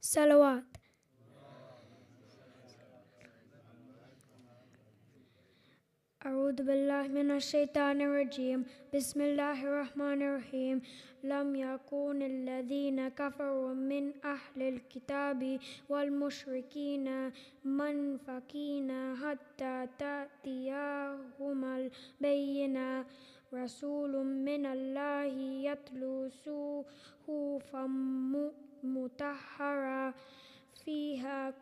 Salawat. أعوذ بالله من الشيطان الرجيم بسم الله الرحمن الرحيم لم يكن الذين كفروا من أهل الكتاب والمشركين منفكين حتى تأتيهم البينة رسول من الله يتلو صحفا مطهرة فيها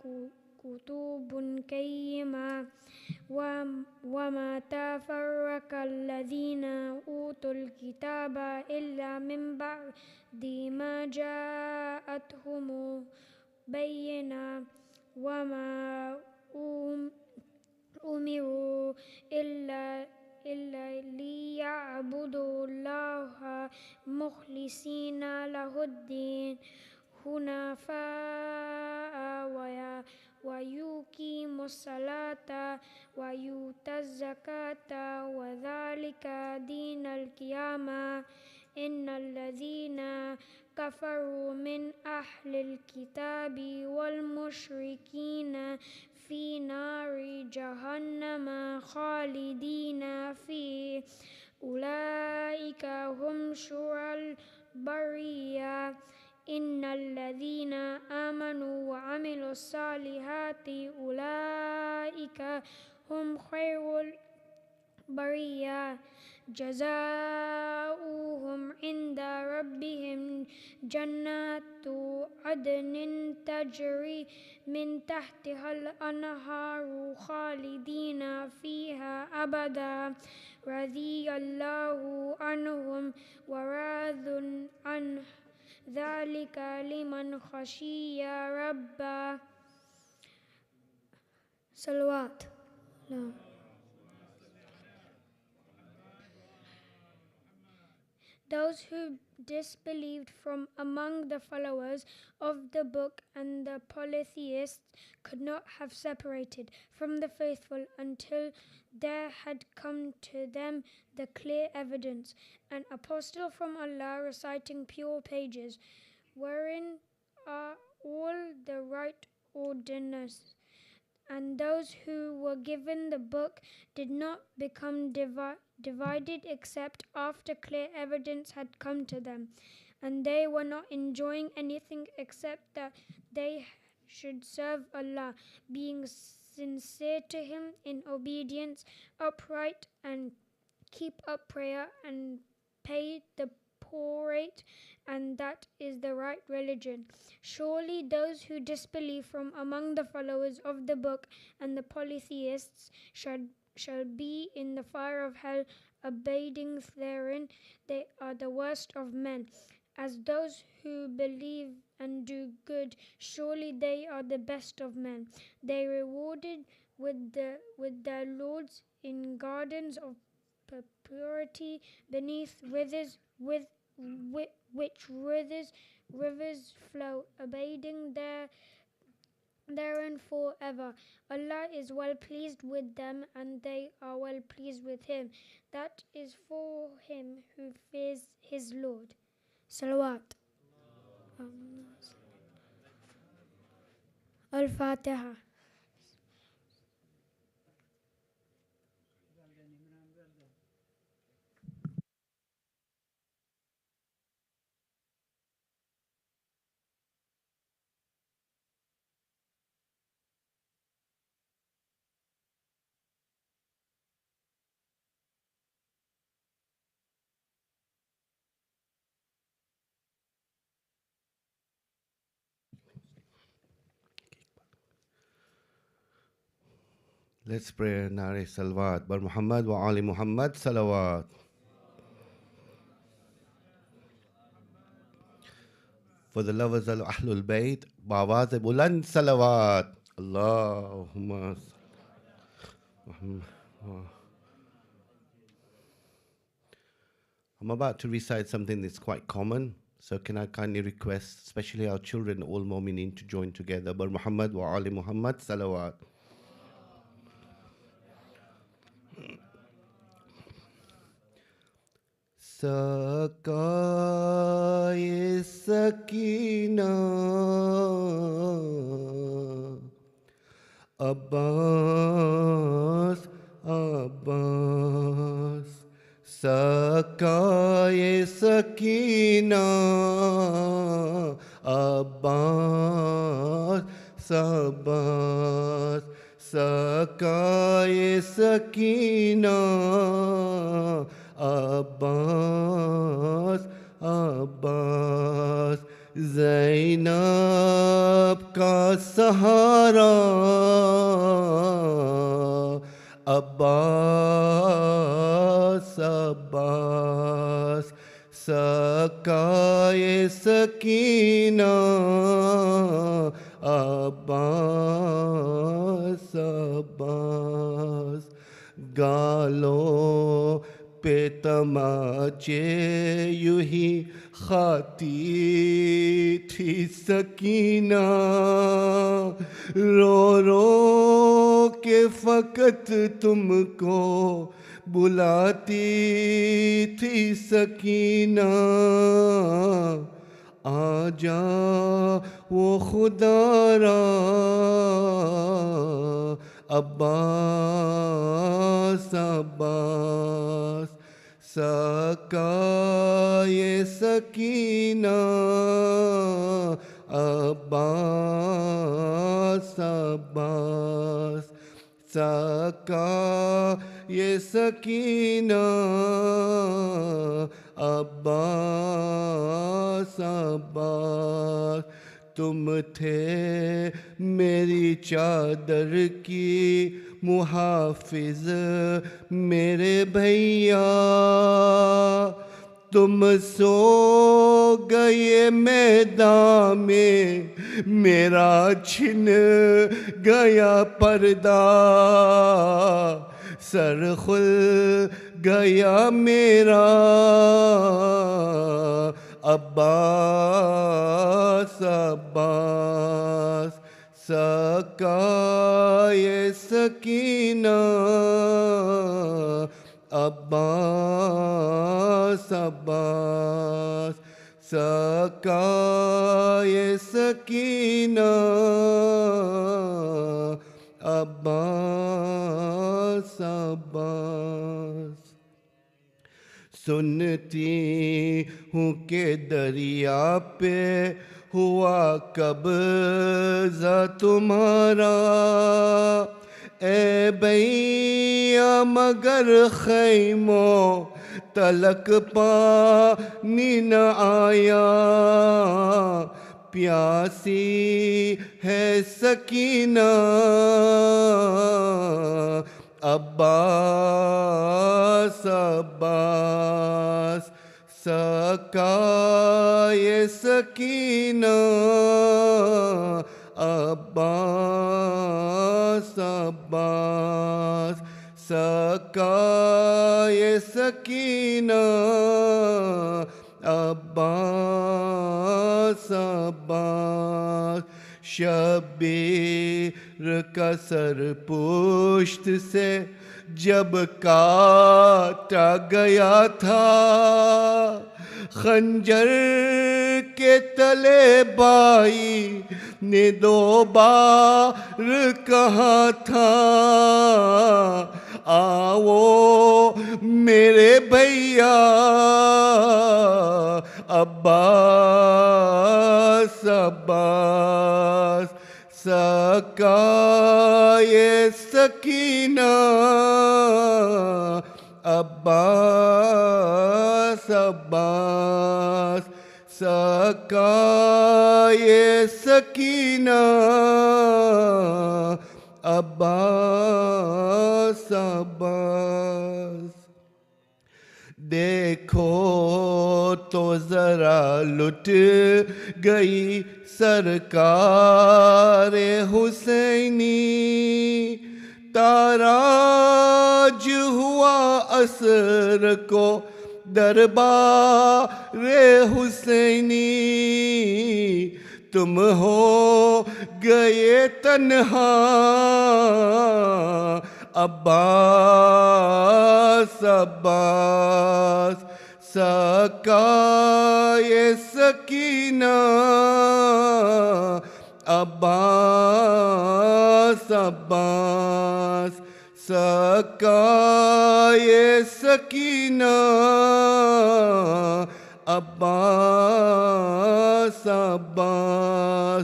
كتب قيمة وما تفرق الذين أوتوا الكتاب إلا من بعد ما جاءتهم بينة وما أمروا إلا ليعبدوا الله مخلصين له الدين حنفاء ويقيموا الصلاة ويؤتوا الزكاة وذلك دين القيامة إن الذين كفروا من أهل الكتاب والمشركين في نار جهنم خالدين فيه أولئك هم شر البرية إن الذين آمنوا وعملوا الصالحات أولئك هم خير البرية جزاؤهم عند ربهم جنات عدن تجري من تحتها الأنهار خالدين فيها أبدا رضي الله عنهم ورضوا عنه ذلك لمن خشي ربه صلوات. No. Those who disbelieved from among the followers of the book and the polytheists could not have separated from the faithful until there had come to them the clear evidence, an apostle from Allah reciting pure pages, wherein are all the right ordinances. And those who were given the book did not become divided except after clear evidence had come to them, and they were not enjoying anything except that they should serve Allah, being sincere to Him in obedience, upright, and keep up prayer and pay the poor rate, and that is the right religion. Surely those who disbelieve from among the followers of the book and the polytheists shall be in the fire of hell, abiding therein. They are the worst of men. As those who believe and do good, surely they are the best of men. They rewarded with their lords in gardens of purity beneath which rivers flow, abiding therein forever. Allah is well pleased with them, and they are well pleased with Him. That is for him who fears his Lord. Salawat. Al-Fatiha. Let's pray Nare Salawat. Bar Muhammad wa Ali Muhammad Salawat. For the lovers of Ahlul Bayt, Bawaz Buland Salawat. Allahumma. I'm about to recite something that's quite common. So can I kindly request, especially our children, all mu'mineen, to join together. Bar Muhammad wa Ali Muhammad Salawat. Sakai sakina Abbas Abbas सकाए सकीना अब्बास अब्बास सकाए सकीना अब्बास अब्बास ज़ैनब का सहारा अब्बास अब्बास सकाए सकीना अब्बास अब्बास गालों पे तमाचे यूं ही खाती थी सकीना रो रो के फ़कत तुमको बुलाती थी सकीना आजा वो खुदारा अब्बास अब्बास सकाए सकीना अब्बास अब्बास सकाए सकीना अब्बास अब्बास तुम थे मेरी चादर की मुहाफिज मेरे भैया तुम सो गए मैदान में मेरा छिन गया पर्दा सर खुल गया मेरा अब्बास अब्बास सकाए सकीना अब्बास अब्बास सकाए सकीना अब्बास अब्बास सुनती हूँ के दरिया पे हुआ कब्ज़ा तुम्हारा ए भैया मगर खैमों तलक पानी न आया प्यासी है सकीना अब्बास अब्बास सकाए सकीना अब्बास अब्बास सकाए सकीना अब्बास अब्बास शबीर का सर पुश्त से जब काटा गया था खंजर के तले बाई ने दो बार कहा था आओ मेरे भैया अब्बास अब्बास सकाए सकीना अब्बास अब्बास सकाए सकीना अब्बास अब्बास देखो तो जरा लुट गई सरकार हुसैनी ताराज हुआ असर को दरबार हुसैनी तुम हो गए तन्हा अब्बास अब्बास सकाए सकीना अब्बास अब्बास सकाए सकीना अब्बास अब्बास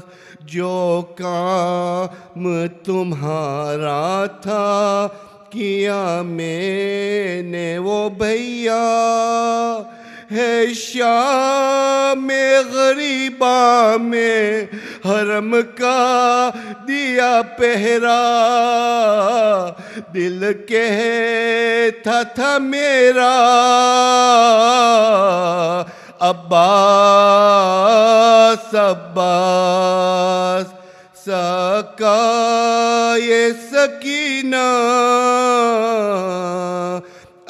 जो काम तुम्हारा था किया मैंने वो भैया है शाम गरीबा में हरम का दिया पहरा दिल कहता था मेरा अब्बास अब्बास सकाए सकीना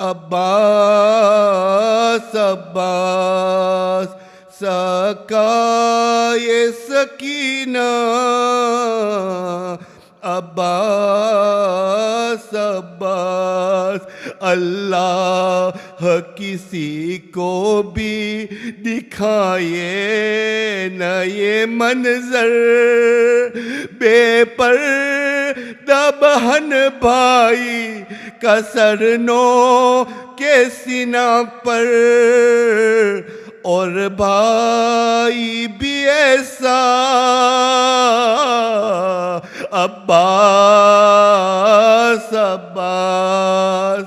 अब्बास अब्बास सकाए सकीना अब्बास अब्बास अल्लाह किसी को भी दिखाए न ये मंजर बेपर्दा बहन भाई का सरनो के सीना पर और भाई भी ऐसा अब्बास अब्बास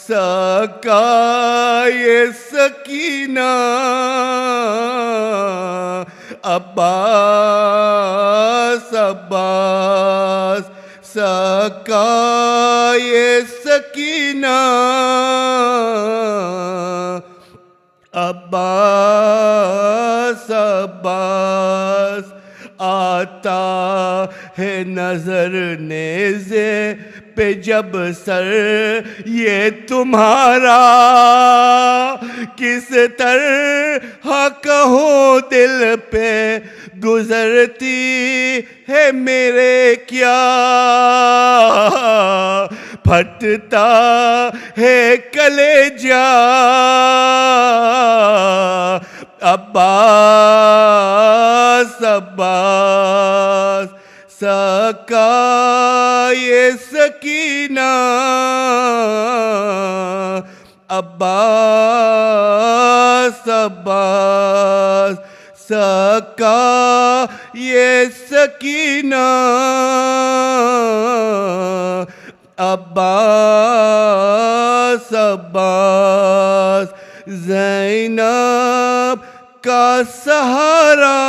सकाए सकीना अब्बास अब्बास सकाए सकीना अब्बास अब्बास आता है नजर नेज़े पे जब सर ये तुम्हारा किस तरह कहूँ दिल पे गुजरती है मेरे क्या फटता है कलेजा अब्बास अब्बास सकाए सकीना अब्बास अब्बास सकाए सकीना अब्बास अब्बास ज़ैनब का सहारा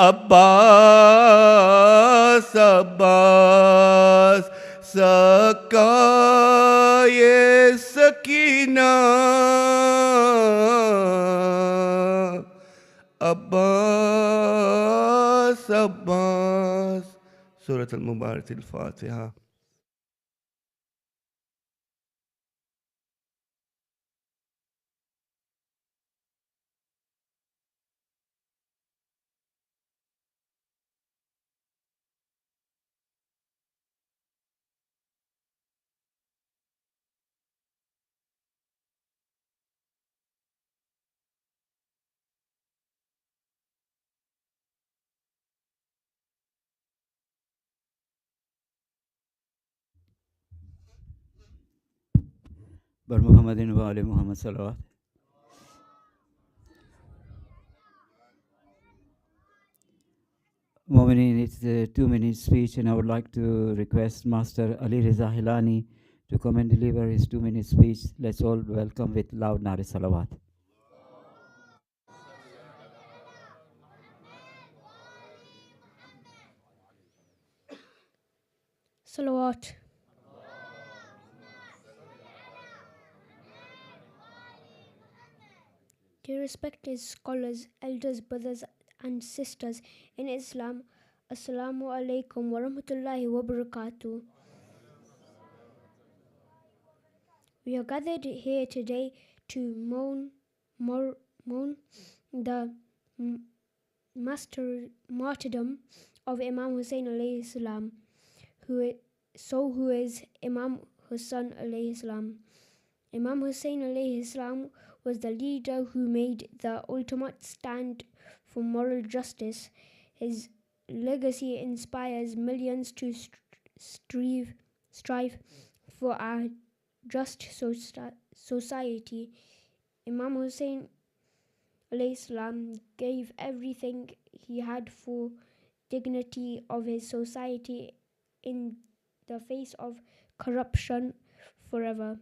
अब्बास अब्बास सकाए सकीना अब्बास अब्बास सूरत अल-मुबारक अल-फातिहा। बर Muhammadin wa ali Muhammad salawat. Mu'minin, it's a 2-minute speech, and I would like to request Master Ali Reza Hilani to come and deliver his 2-minute speech. Let's all welcome with loud Nare Salawat. Salawat. Dear respected scholars, elders, brothers and sisters in Islam, Assalamu alaikum wa rahmatullahi wa barakatuh. We are gathered here today to mourn the martyrdom of Imam Hussein alayhi salam, who is Imam Hussein alayhi salam. Imam Hussein alayhi salam was the leader who made the ultimate stand for moral justice. His legacy inspires millions to strive for a just society. Imam Hussein salam gave everything he had for dignity of his society in the face of corruption forever,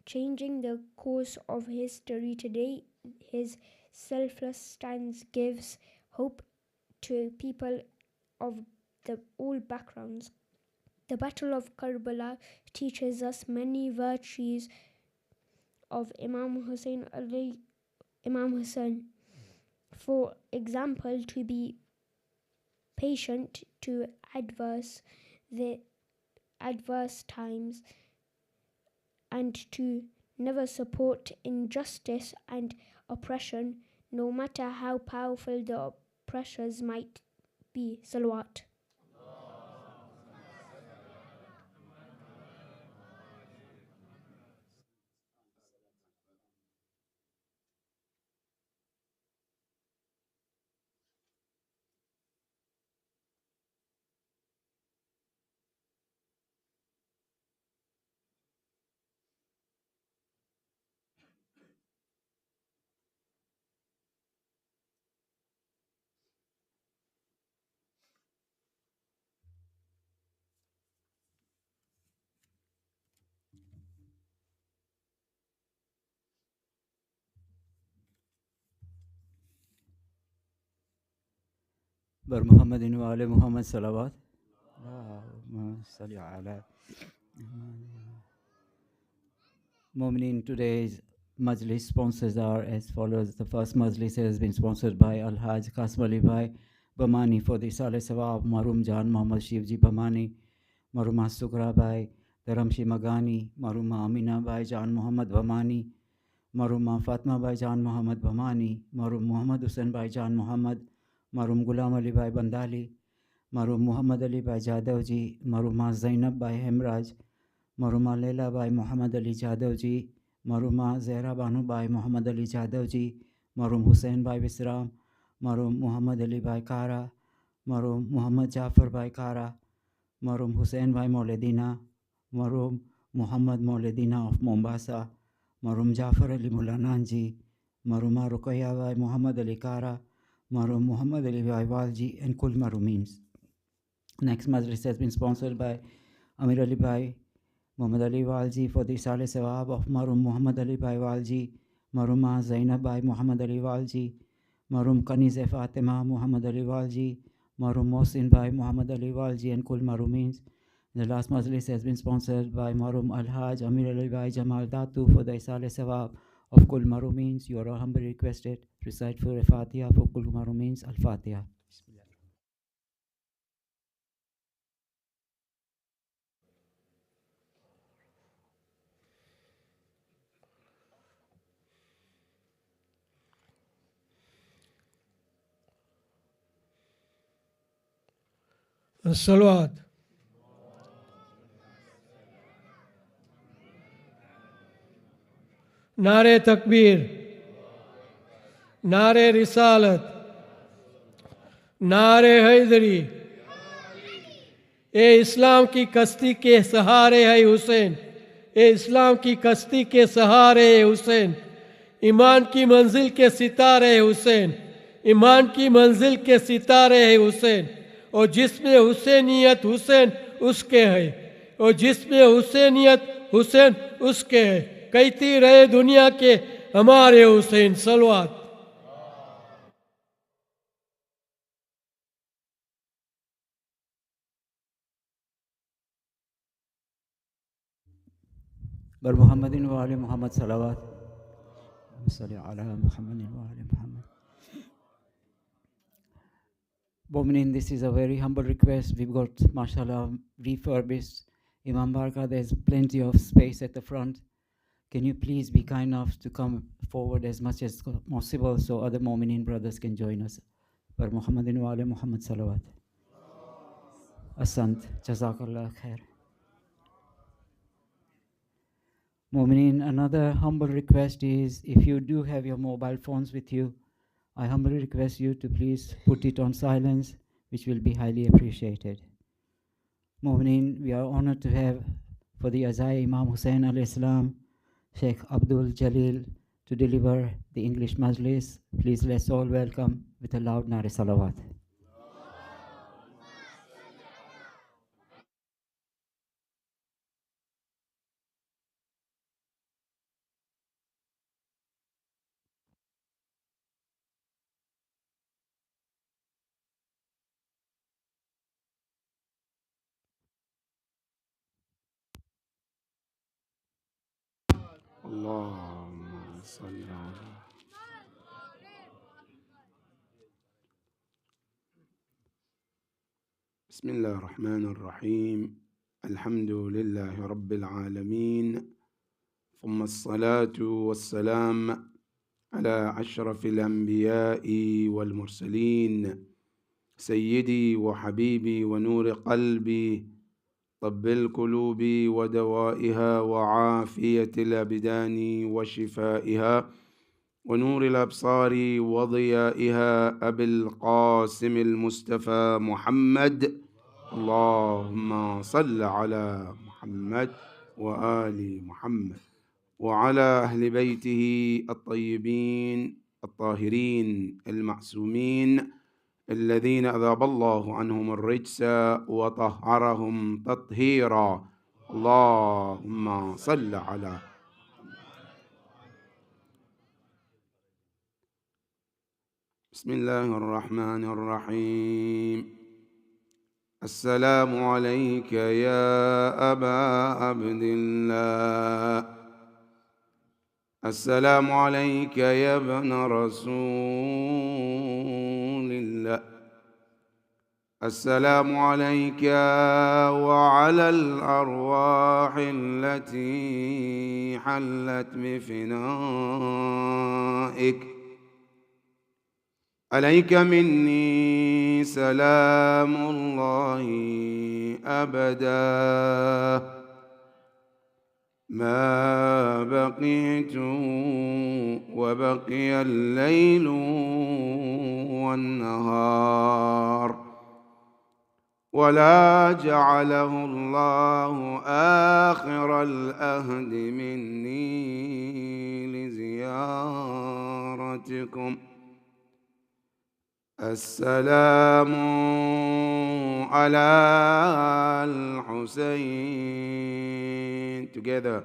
changing the course of history today. His selfless stance gives hope to people of all backgrounds. The Battle of Karbala teaches us many virtues of Imam Hussein. For example, to be patient to adverse times, and to never support injustice and oppression, no matter how powerful the oppressors might be. Salawat. Bar Muhammadin wa ali Muhammad salawat. Allahumma salli ala Mu'minin. Today's Majlis sponsors are as follows. The first Majlis has been sponsored by Al-Haj Qasim Ali Bhai Bamani for the Saleh Sawab, Marum Jan Muhammad Shivji Bamani, Maruma Sukra Bhai, Dharamshi Magani, Maruma Amina Bhai Jan Muhammad Bamani, Maruma Fatma Bhai Jan Muhammad Bamani, Marum Muhammad Hussain Bhai Jan Muhammad, Marum Gulam Ali Bhai Bandali, Marum Muhammad Ali Bhai Jadavji, Maruma Zainab Bhai Hemraj, Maruma Leila Bhai Muhammad Ali Jadavji, Maruma Zehra Banu Bhai Muhammad Ali Jadavji, Marum Hussein Bhai Visram, Marum Muhammad Ali Bhai Kara, Marum Muhammad Jafar Bhai Kara, Marum Hussein Bhai Mauledina, Marum Muhammad Mauledina of Mombasa, Marum Jafar Ali Mulananji, Maruma Ruqayya Bhai Muhammad Ali Kara, Marum Muhammad Ali Bhai Walji, and Kul Marumins. Next Majlis has been sponsored by Amir Ali Bhai Muhammad Ali Walji for the Saleh Sawab of Marum Muhammad Ali Bhai Walji, Maruma Zainab Bhai Muhammad Ali Walji, Marum Kanize Fatima Muhammad Ali Walji, Marum Mohsin Bhai Muhammad Ali Walji, and Kul Marumins. The last Majlis has been sponsored by Marum Al-Haj Amir Ali Bhai Jamal Datu for the Saleh Sawab of Kul Marumins. You are all humbly requested to recite for a Fatiha for Kul Marumins. Al-Fatiha. الصلوات. नारे तकबीर, नारे रिसालत, नारे हैदरी। ए इस्लाम की कश्ती के सहारे है हुसैन, ए इस्लाम की कश्ती के सहारे है हुसैन, ईमान की मंजिल के सितारे है हुसैन, ईमान की मंजिल के सितारे है हुसैन। और जिसमें हुसैनियत हुसैन उसके है, और जिसमें हुसैनियत हुसैन उसके है। कहती रहे दुनिया के हमारे Hussain. सलवात। Bar Muhammadin wa ali Muhammad salawat. Salli ala Muhammadin wa ali Muhammad. Mu'minin, this is a very humble request. We've got, mashallah, refurbished Imam Barka. There's plenty of space at the front. Can you please be kind enough to come forward as much as possible so other Mu'minin brothers can join us? Bar Muhammadin wa ali Muhammad salawat. Asant. Jazakallah khair. Mu'minin, another humble request is, if you do have your mobile phones with you, I humbly request you to please put it on silence. which will be highly appreciated. Mu'mineen, we are honored to have for the Azai Imam Hussain alayhi salam, Sheikh Abdul Jalil to deliver the English Majlis. Please let's all welcome with a loud Nare Salawat. اللهم صل على بسم الله الرحمن الرحيم. الحمد لله رب العالمين، ثم الصلاة والسلام على أشرف الأنبياء والمرسلين، سيدي وحبيبي ونور قلبي، طب القلوب ودوائها وعافية الأبدان وشفائها ونور الأبصار وضيائها، أبي القاسم المصطفى محمد. اللهم صل على محمد وآل محمد وعلى أهل بيته الطيبين الطاهرين المعصومين الذين أذهب الله عنهم الرجس وطهرهم تطهيرا. اللهم صل على بسم الله الرحمن الرحيم. السلام عليك يا أبا عبد الله، السلام عليك يا ابن رسول الله، السلام عليك وعلى الأرواح التي حلت بفنائك. عليك مني سلام الله أبدا ما بقيت وبقي الليل والنهار، ولا جعله الله آخر الأهد مني لزيارتكم. السلام على الحسين together.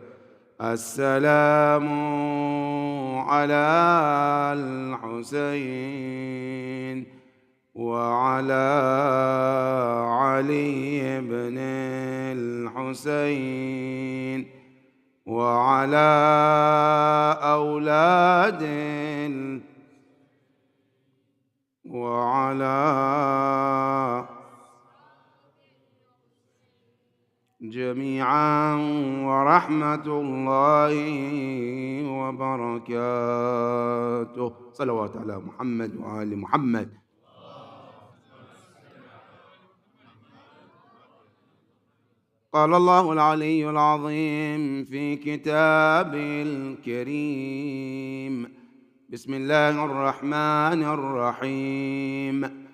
السلام على الحسين وعلى علي بن الحسين وعلى أولاد وعلى جميعا ورحمة الله وبركاته. صلوات على محمد وآل محمد. قال الله العلي العظيم في كتابه الكريم: بسم الله الرحمن الرحيم.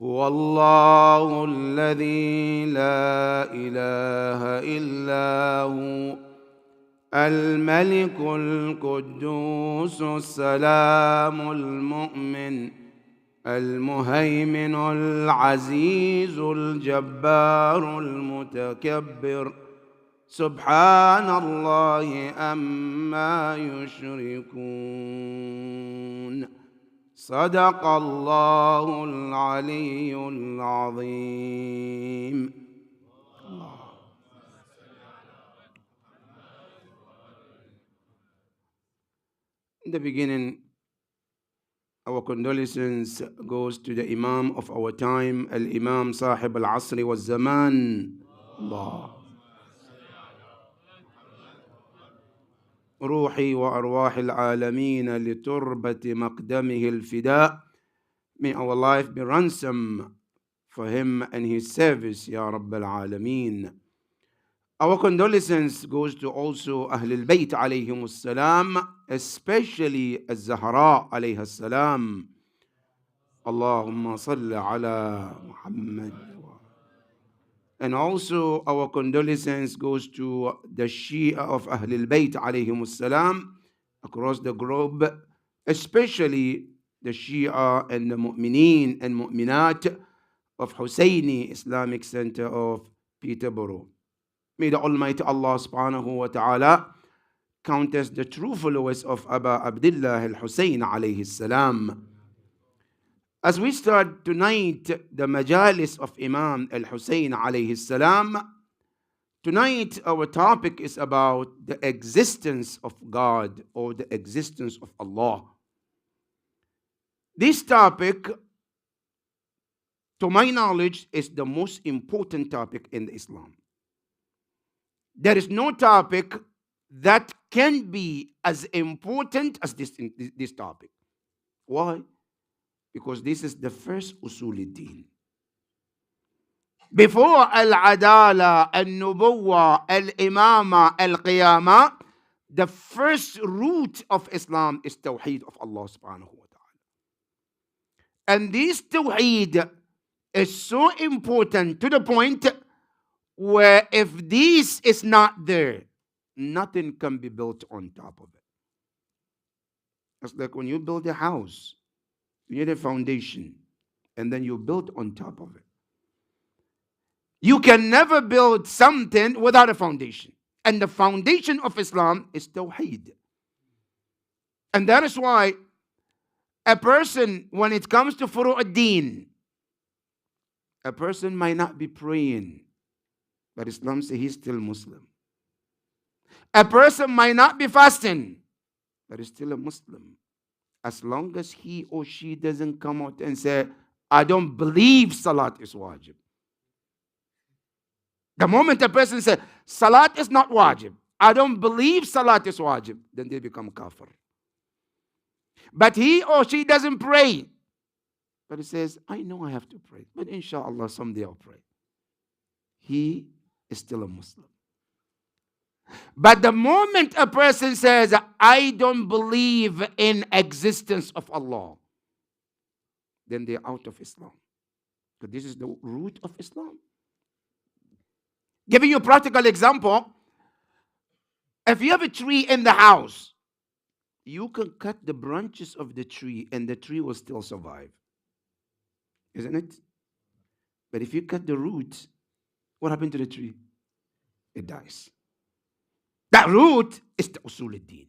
هو الله الذي لا إله إلا هو الملك القدوس السلام المؤمن المهيمن العزيز الجبار المتكبر، سبحان الله أما يشركون. صدق الله العلي العظيم. In the beginning, our condolences goes to the Imam of our time, Al-Imam Sahib Al-Asri Wal-Zaman. Allah. روحي وأرواح العالمين لتربة مقدمه الفداء. May our life be ransom for him and his service, Ya Rabbal Alameen. Our condolences goes to also Ahlul Bayt alayhim salam, especially Al-Zahra alayha salam. Allahumma salli ala Muhammad. And also our condolences goes to the Shia of Ahlul Bayt alayhim salam across the globe, especially the Shia and the Mu'mineen and Mu'minat of Husaini Islamic Center of Peterborough. May the Almighty Allah subhanahu wa ta'ala count as the true followers of Aba Abdullah al-Hussein alayhi salam. As we start tonight the majalis of Imam al-Hussein alayhi salam, tonight our topic is about the existence of God or the existence of Allah. This topic, to my knowledge, is the most important topic in Islam. There is no topic that can be as important as this topic. Why? Because this is the first usuluddin. Before al-adala, al-nubuwa, al-imama, al-qiyama, the first root of Islam is tawheed of Allah subhanahu wa ta'ala. And this tawheed is so important to the point where if this is not there, nothing can be built on top of it. It's like when you build a house, you need a foundation, and then you build on top of it. You can never build something without a foundation. And the foundation of Islam is tawheed. And that is why a person, when it comes to furu'ad-din, a person might not be praying, but Islam says he's still Muslim. A person might not be fasting, but he's still a Muslim. As long as he or she doesn't come out and say, I don't believe Salat is wajib. The moment a person says, Salat is not wajib, I don't believe Salat is wajib, then they become kafir. But he or she doesn't pray, but he says, I know I have to pray, but inshallah someday I'll pray. He is still a Muslim. But the moment a person says, I don't believe in existence of Allah, then they're out of Islam. Because this is the root of Islam. Giving you a practical example, if you have a tree in the house, you can cut the branches of the tree and the tree will still survive. Isn't it? But if you cut the roots, what happened to the tree? It dies. That root is the usuluddin.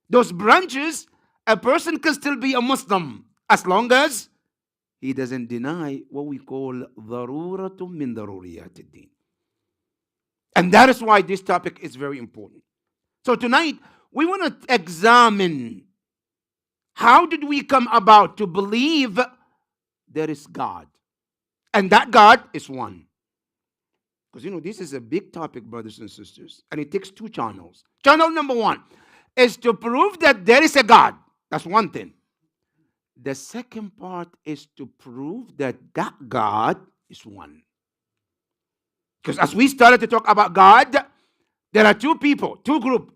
Those branches, a person can still be a Muslim as long as he doesn't deny what we call ضرورة min ضروريات الدين. And that is why this topic is very important. So tonight, we want to examine how did we come about to believe there is God. And that God is one. Because, this is a big topic, brothers and sisters. And it takes two channels. Channel number one is to prove that there is a God. That's one thing. The second part is to prove that that God is one. Because as we started to talk about God, there are two people, two groups.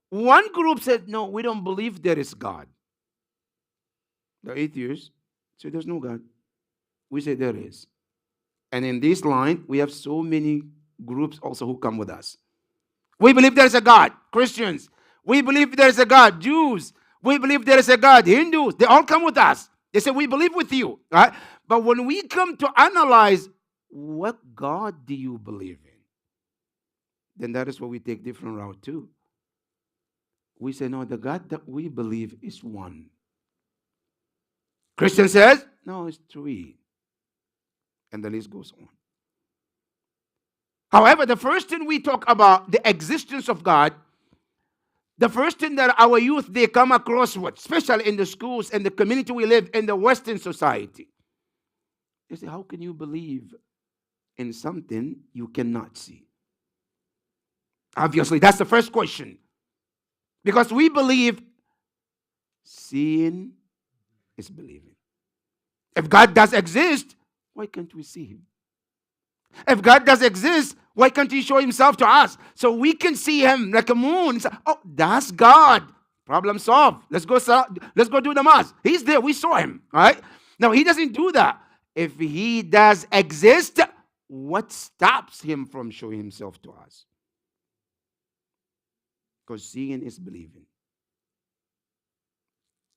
One group said, no, we don't believe there is God. The atheists say there's no God. We say there is. And in this line, we have so many groups also who come with us. We believe there is a God. Christians. We believe there is a God. Jews. We believe there is a God. Hindus. They all come with us. They say, we believe with you. Right? But when we come to analyze, what God do you believe in? Then that is where we take different route too. We say, no, the God that we believe is one. Christian says, no, it's three. And the list goes on. However, the first thing we talk about, the existence of God, the first thing that our youth, they come across with, especially in the schools and the community we live in the Western society, they say, how can you believe in something you cannot see? Obviously, that's the first question. Because we believe seeing is believing. If God does exist, why can't we see him? If God does exist, why can't he show himself to us? So we can see him like a moon. Oh, that's God. Problem solved. Let's go do the mass. He's there. We saw him. All right? Now, he doesn't do that. If he does exist, what stops him from showing himself to us? Because seeing is believing.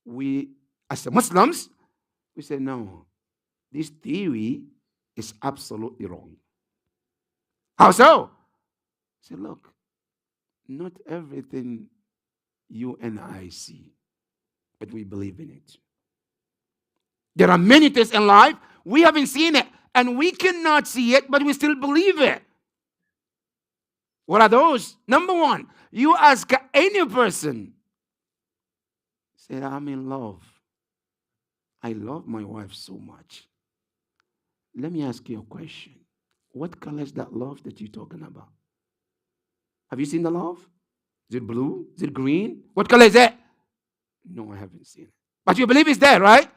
We, as Muslims, we say, no, this theory is absolutely wrong. How so? Say, look, not everything you and I see, but we believe in it. There are many things in life we haven't seen it, and we cannot see it, but we still believe it. What are those? Number one, you ask any person, say, I'm in love. I love my wife so much. Let me ask you a question. What color is that love that you're talking about? Have you seen the love? Is it blue? Is it green? What color is it? No, I haven't seen it. But you believe it's there, right?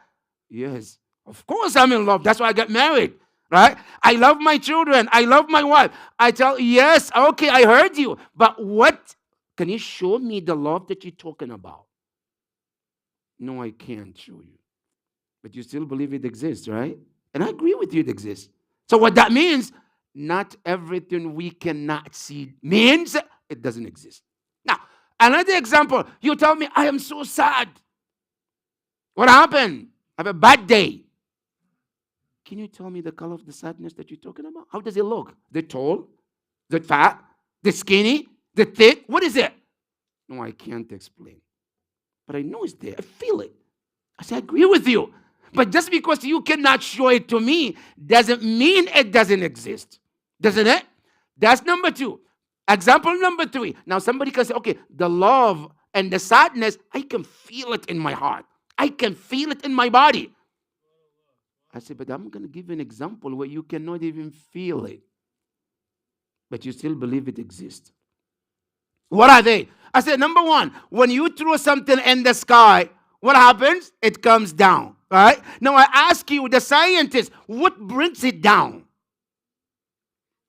Yes. Of course I'm in love. That's why I got married, right? I love my children. I love my wife. I tell, yes, okay, I heard you. But what? Can you show me the love that you're talking about? No, I can't show you. But you still believe it exists, right? And I agree with you, it exists. So what that means, not everything we cannot see means it doesn't exist. Now, another example, you tell me, I am so sad. What happened? I have a bad day. Can you tell me the color of the sadness that you're talking about? How does it look? The tall? The fat? The skinny? The thick? What is it? No, I can't explain. But I know it's there. I feel it. I say, I agree with you. But just because you cannot show it to me doesn't mean it doesn't exist. Doesn't it? That's number two. Example number three. Now somebody can say, okay, the love and the sadness, I can feel it in my heart. I can feel it in my body. I say, but I'm going to give you an example where you cannot even feel it. But you still believe it exists. What are they? I said, number one, when you throw something in the sky, what happens? It comes down. Right? Now I ask you, the scientist, what brings it down?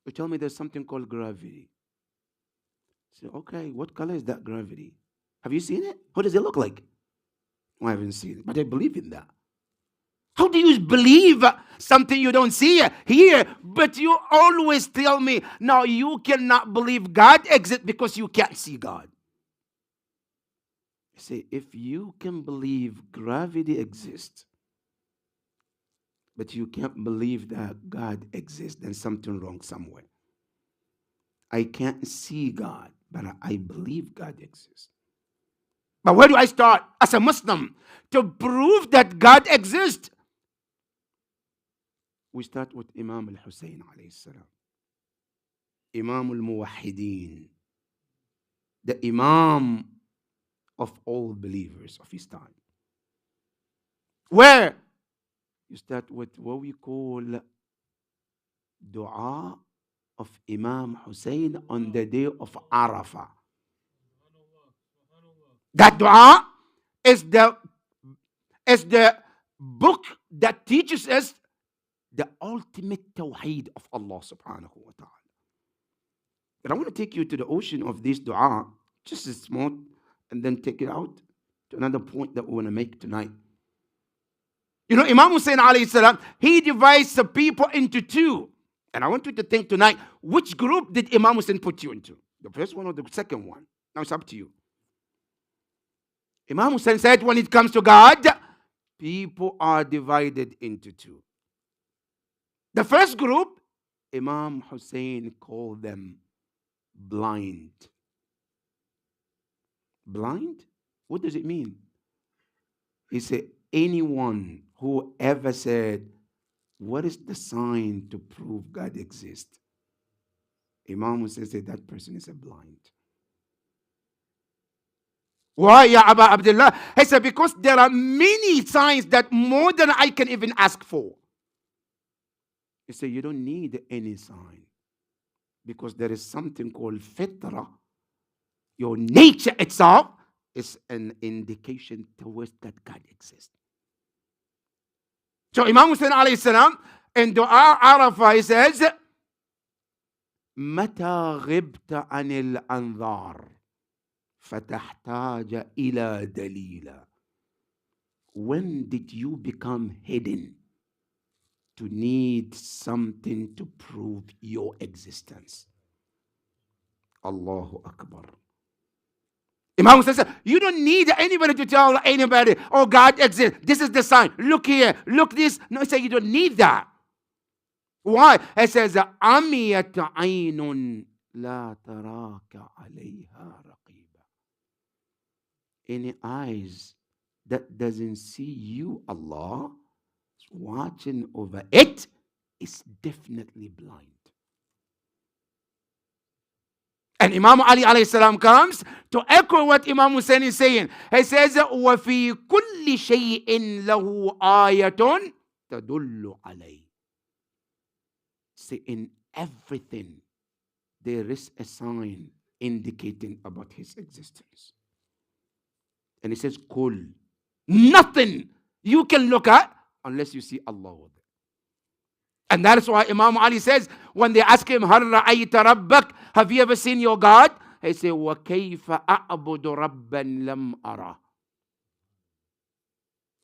You tell me there's something called gravity. I say, okay, what color is that gravity? Have you seen it? What does it look like? No, I haven't seen it, but I believe in that. How do you believe something you don't see here, but you always tell me, now you cannot believe God exists because you can't see God? I say, if you can believe gravity exists, but you can't believe that God exists, then something wrong somewhere. I can't see God, but I believe God exists. But where do I start as a Muslim to prove that God exists? We start with Imam al-Hussein alayhi salam. Imam al-Muwahhideen. The Imam of all believers of his time. Where? You start with what we call dua of Imam Hussein on the day of Arafah. That dua is the book that teaches us the ultimate tawheed of Allah subhanahu wa ta'ala. But I want to take you to the ocean of this dua, just a small, and then take it out to another point that we want to make tonight. You know, Imam Hussein alayhi salam, he divides the people into two. And I want you to think tonight, which group did Imam Hussein put you into? The first one or the second one? Now it's up to you. Imam Hussein said, when it comes to God, people are divided into two. The first group, Imam Hussein called them blind. Blind? What does it mean? He said, anyone who ever said, what is the sign to prove God exists? Imam Hussein said that person is a blind. Why, ya Aba Abdullah? He said, because there are many signs that more than I can even ask for. He said, you don't need any sign. Because there is something called fitra. Your nature itself is an indication towards that God exists. So Imam Hussein alayhi salam, in Dua Arafah, he says, متى غبت عن الأنظار فَتَحْتَاجَ إِلَى دَلِيلًا. When did you become hidden to need something to prove your existence? Allahu Akbar. Imam says, you don't need anybody to tell anybody, oh, God exists. This is the sign. Look here. Look this. No, he said you don't need that. Why? It says, عَمِيَتْ عَيْنٌ لَا تَرَاكَ عَلَيْهَا رَقِيبًا. Any eyes that doesn't see you, Allah, watching over it, is definitely blind. And Imam Ali alayhi salam comes to echo what Imam Hussein is saying. He says, وَفِي كُلِّ شَيْءٍ لَهُ آيَةٌ تَدُلُّ عَلَيْهِ. See, in everything, there is a sign indicating about his existence. And he says, Kul. Nothing you can look at unless you see Allah with it. And that's why Imam Ali says, when they ask him, Hal ra'ayta rabbak? Have you ever seen your God? He said, Wa kayfa a'budu rabban lam ara.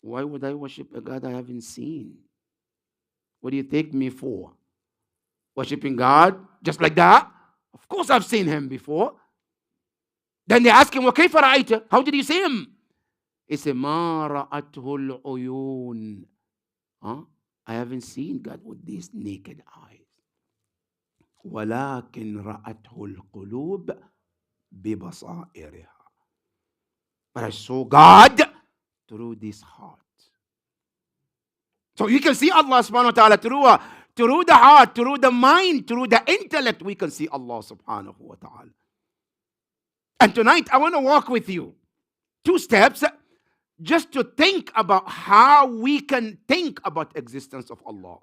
Why would I worship a God I haven't seen? What do you take me for? Worshipping God just like that? Of course I've seen him before. Then they ask him, Wa kayfa ra'ayta? How did you see him? He said, Ma ra'athul uyun. I haven't seen God with these naked eyes. وَلَكِنْ رَأَتْهُ الْقُلُوبِ بِبَصَائِرِهَا. But I saw God through this heart. So you can see Allah subhanahu wa ta'ala through the heart, through the mind, through the intellect. We can see Allah subhanahu wa ta'ala. And tonight I want to walk with you 2 steps just to think about how we can think about existence of Allah.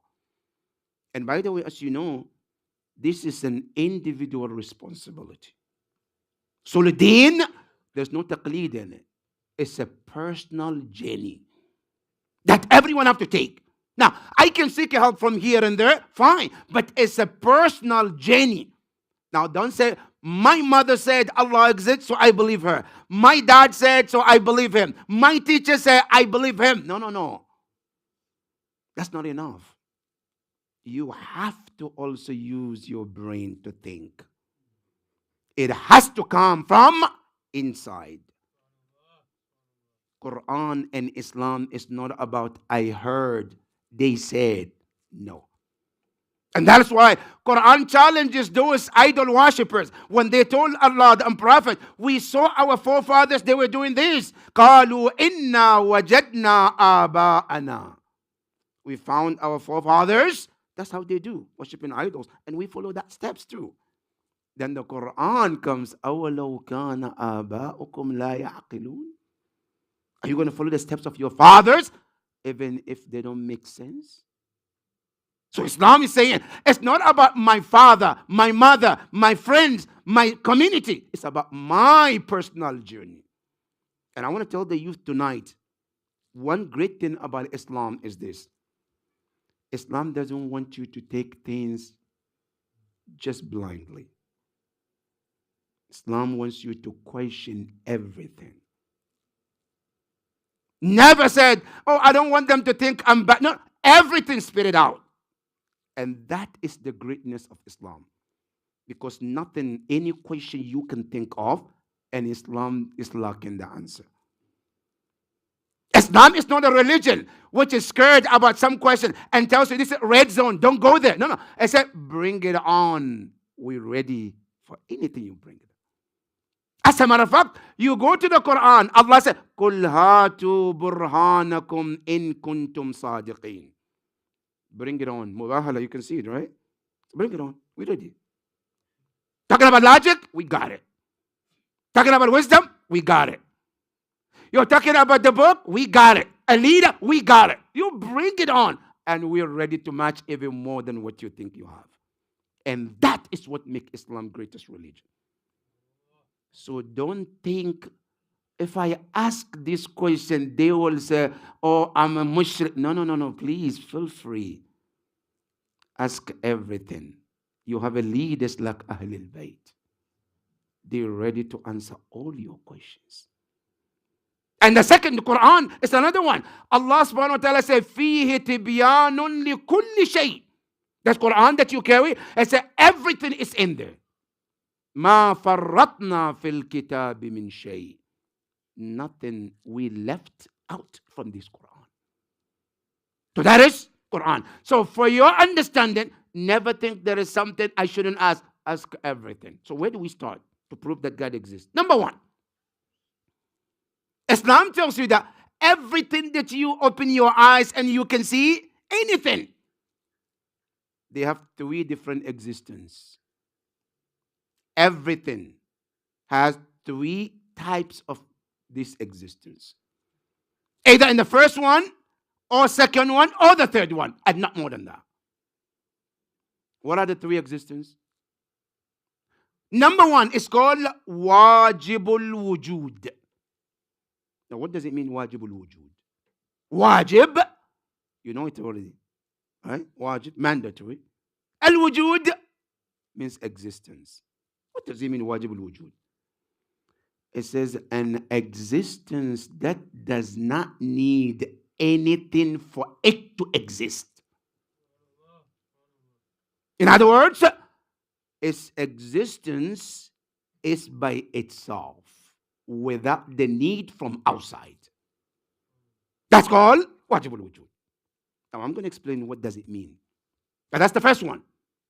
And by the way, as you know, this is an individual responsibility. Suludeen, there's no taqleed in it. It's a personal journey that everyone have to take. Now, I can seek help from here and there, fine, but it's a personal journey. Now, don't say, my mother said Allah exists, so I believe her. My dad said, so I believe him. My teacher said, I believe him. No. That's not enough. You have to also use your brain to think. It has to come from inside. Quran and Islam is not about I heard, they said. No. And that's why Quran challenges those idol worshippers. When they told Allah and Prophet, we saw our forefathers, they were doing this. قَالُوا إِنَّا وَجَدْنَا آبَاءَنَا. We found our forefathers. That's how they do, worshiping idols. And we follow that steps too. Then the Quran comes, أَوَلَوْ كَانَ آبَاؤُكُمْ لَا يَعْقِلُونَ. Are you going to follow the steps of your fathers, even if they don't make sense? So Islam is saying, it's not about my father, my mother, my friends, my community. It's about my personal journey. And I want to tell the youth tonight, one great thing about Islam is this. Islam doesn't want you to take things just blindly. Islam wants you to question everything. Never said, oh, I don't want them to think I'm bad. No, everything spit it out. And that is the greatness of Islam. Because nothing, any question you can think of, and Islam is lacking the answer. Islam is not a religion which is scared about some question and tells you this is a red zone. Don't go there. No. I said, bring it on. We're ready for anything you bring it. As a matter of fact, you go to the Quran, Allah said, قُلْ هَاتُوا بُرْهَانَكُمْ إِن كُنْتُمْ صَادِقِينَ. Bring it on. Mubahala, you can see it, right? Bring it on. We're ready. Talking about logic? We got it. Talking about wisdom? We got it. You're talking about the book? We got it. A leader? We got it. You bring it on. And we're ready to match even more than what you think you have. And that is what makes Islam greatest religion. So don't think, if I ask this question, they will say, oh, I'm a mushrik. No. Please, feel free. Ask everything. You have a leaders like Ahlul Bayt. they're ready to answer all your questions. And the second, the Quran, is another one. Allah subhanahu wa ta'ala said, فِيهِ تِبْيَانٌ لِكُلِّ شَيْءٍ. That Quran that you carry, it said everything is in there. مَا فَرَّطْنَا فِي الْكِتَابِ مِنْ شَيْءٍ. Nothing we left out from this Quran. So that is Quran. So for your understanding, never think there is something I shouldn't ask. Ask everything. So where do we start to prove that God exists? Number one, Islam tells you that everything that you open your eyes and you can see, anything, they have three different existences. Everything has three types of this existence. Either in the first one, or second one, or the third one, and not more than that. What are the three existences? Number one is called wajibul wujud. Now, what does it mean, wajibul wujud? Wajib, you know it already, right? Wajib, mandatory. Al-wujud means existence. What does it mean, wajibul wujud? It says an existence that does not need anything for it to exist. In other words, its existence is by itself without the need from outside. That's called wajibul wujud. Now I'm going to explain what does it mean. Now, that's the first one.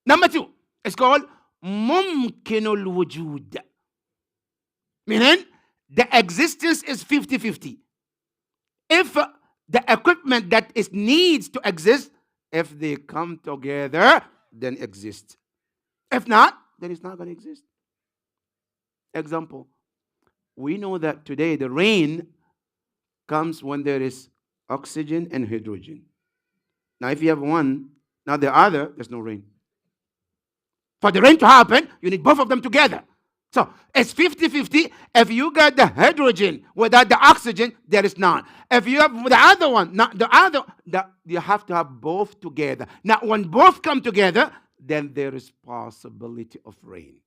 Number two, it's called mumkinul wujud. Meaning, the existence is 50-50. If the equipment that it needs to exist, if they come together, then exist. If not, then it's not going to exist. Example, we know that today the rain comes when there is oxygen and hydrogen. Now, if you have one, now the other, there's no rain. For the rain to happen, you need both of them together. So it's 50-50. If you got the hydrogen without the oxygen, there is none. If you have the other one, you have to have both together. Now, when both come together, then there is possibility of rain.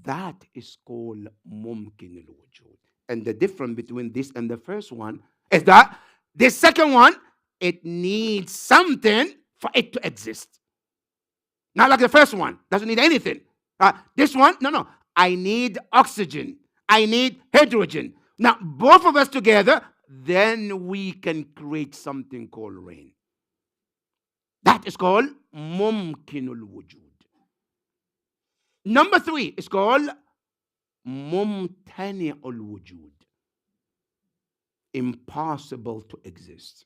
That is called mumkin al-wujud. And the difference between this and the first one is that the second one, it needs something for it to exist. Not like the first one, doesn't need anything. This one, no. I need oxygen. I need hydrogen. Now, both of us together, then we can create something called rain. That is called mumkinul wujud. Number three is called mumtani'ul wujud. Impossible to exist.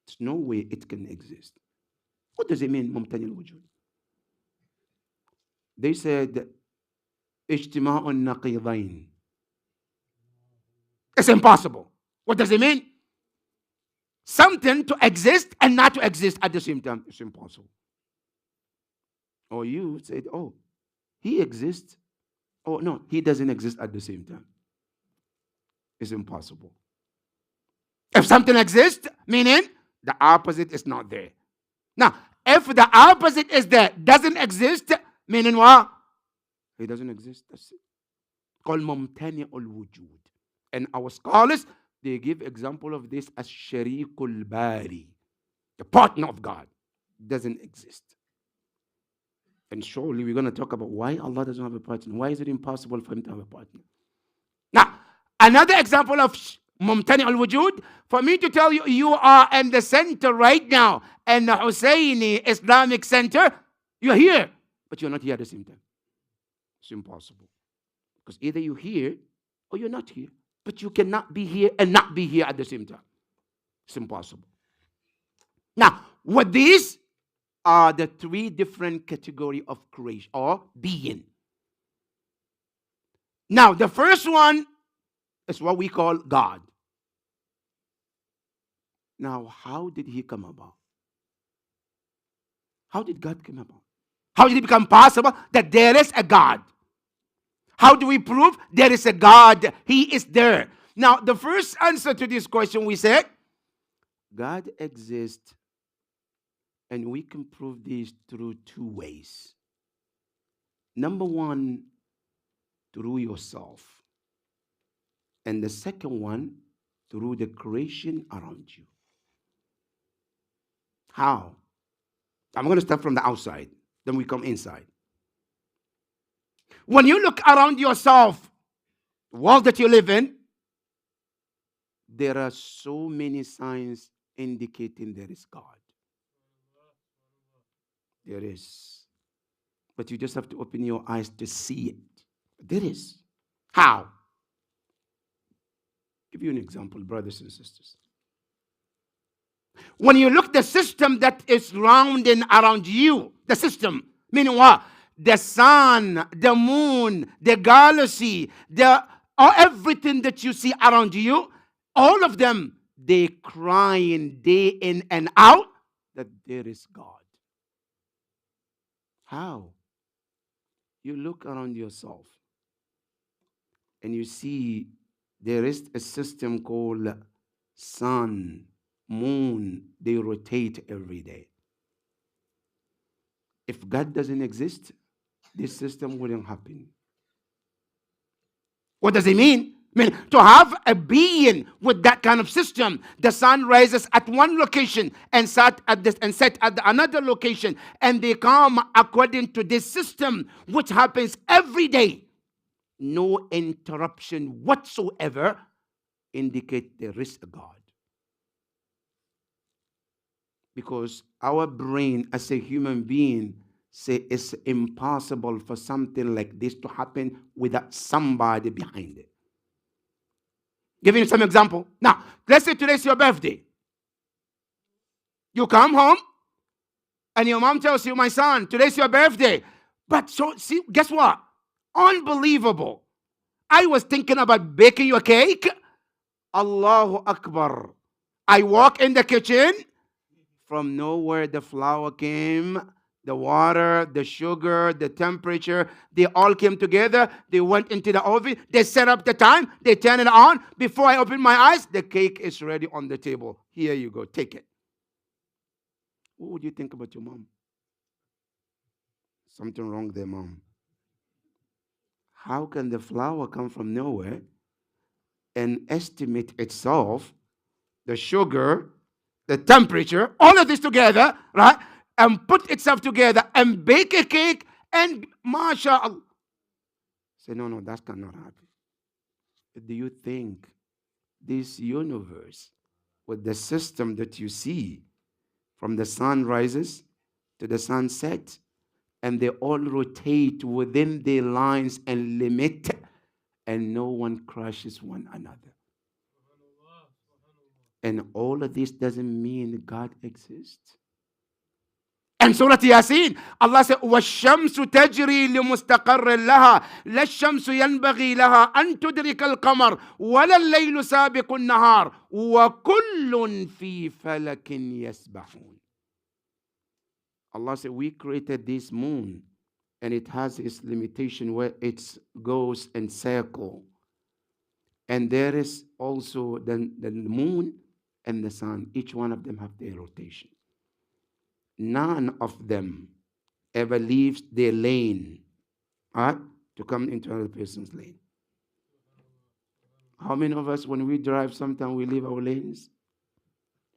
There's no way it can exist. What does it mean, mumtani'ul wujud? They said, ijtima'un naqidain. It's impossible. What does it mean? Something to exist and not to exist at the same time. It's impossible. Or you said, oh, he exists. Oh, no, he doesn't exist at the same time. It's impossible. If something exists, meaning the opposite is not there. Now, if the opposite is there, doesn't exist, meaning what? It doesn't exist. That's it. Called mumtani'ul wujud. And our scholars, they give example of this as sharikul bari. The partner of God doesn't exist. And surely we're going to talk about why Allah doesn't have a partner. Why is it impossible for him to have a partner? Now, another example of mumtani al-wujud, for me to tell you, you are in the center right now, in the Husaini Islamic Center, you're here, but you're not here at the same time. It's impossible. Because either you're here or you're not here. But you cannot be here and not be here at the same time. It's impossible. Now, what these are the three different categories of creation or being. Now, the first one is what we call God. Now, how did he come about? How did God come about? How did it become possible that there is a God? How do we prove there is a God? He is there. Now, the first answer to this question, we said, God exists, and we can prove this through two ways. Number one, through yourself. And the second one, through the creation around you. How? I'm going to start from the outside, then we come inside. When you look around yourself, the world that you live in, there are so many signs indicating there is God. There is. But you just have to open your eyes to see it. There is. How? Give you an example, brothers and sisters. When you look the system that is rounding around you, the system, meaning what? The sun, the moon, the galaxy, everything that you see around you, all of them, they crying day in and out that there is God. How? You look around yourself and you see there is a system called sun, moon, they rotate every day. If God doesn't exist, this system wouldn't happen. What does it mean? I mean, to have a being with that kind of system, the sun rises at one location and set at another location, and they come according to this system, which happens every day. No interruption whatsoever indicate there is a God. Because our brain as a human being say it's impossible for something like this to happen without somebody behind it. Giving you some example. Now, let's say today's your birthday. You come home and your mom tells you, my son, today's your birthday. But so see, guess what? Unbelievable. I was thinking about baking you a cake. Allahu Akbar. I walk in the kitchen. From nowhere the flour came, the water, the sugar, the temperature, they all came together. They went into the oven. They set up the time. They turn it on. Before I open my eyes, the cake is ready on the table. Here you go. Take it. What would you think about your mom? Something wrong there, mom. How can the flour come from nowhere and estimate itself, the sugar, the temperature, all of this together, right? And put itself together and bake a cake and mashallah. Say, no, that cannot happen. Do you think this universe with the system that you see from the sun rises to the sunset and they all rotate within their lines and limit and no one crushes one another? And all of this doesn't mean God exists. And Surah Yasin, Allah said, وَالشَّمْسُ تَجْرِي لِمُسْتَقَرٍ لَهَا لَا الشَّمْسُ يَنْبَغِي لَهَا أَن تُدْرِكَ الْقَمَرَ وَلَا اللَّيْلُ سَابِقُ النَّهَارِ وَكُلٌّ فِي فَلَكٍ يَسْبَحُونَ. Allah said, we created this moon, and it has its limitation where it goes and circle. And there is also the moon and the sun. Each one of them have their rotation. None of them ever leaves their lane, right, to come into another person's lane. How many of us, when we drive, sometimes we leave our lanes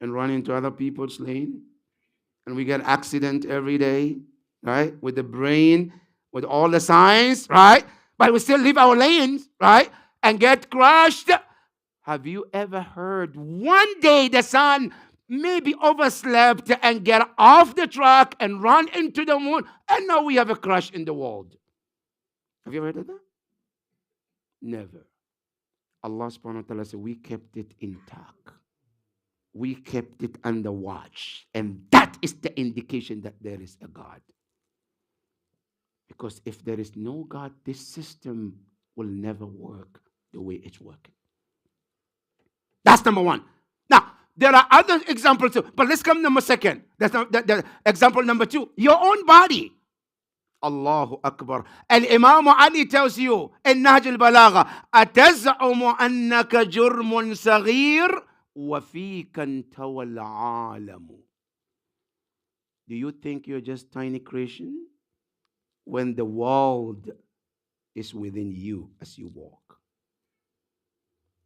and run into other people's lane? And we get accident every day, right? With the brain, with all the signs, right? But we still leave our lanes, right? And get crushed. Have you ever heard one day the sun maybe overslept and get off the track and run into the moon, and now we have a crash in the world? Have you ever heard of that? Never. Allah subhanahu wa ta'ala said, we kept it intact. We kept it under watch. And that is the indication that there is a God. Because if there is no God, this system will never work the way it's working. That's number one. Now, there are other examples too, but let's come number second. That's the example number two. Your own body. Allahu Akbar. And Imam Ali tells you in Nahj al-Balagha, أَتَزْعُمُ أَنَّكَ جُرْمٌ صَغِيرٌ وَفِيكَ انْتَوَى الْعَالَمُ. Do you think you're just tiny creation? when the world is within you as you walk.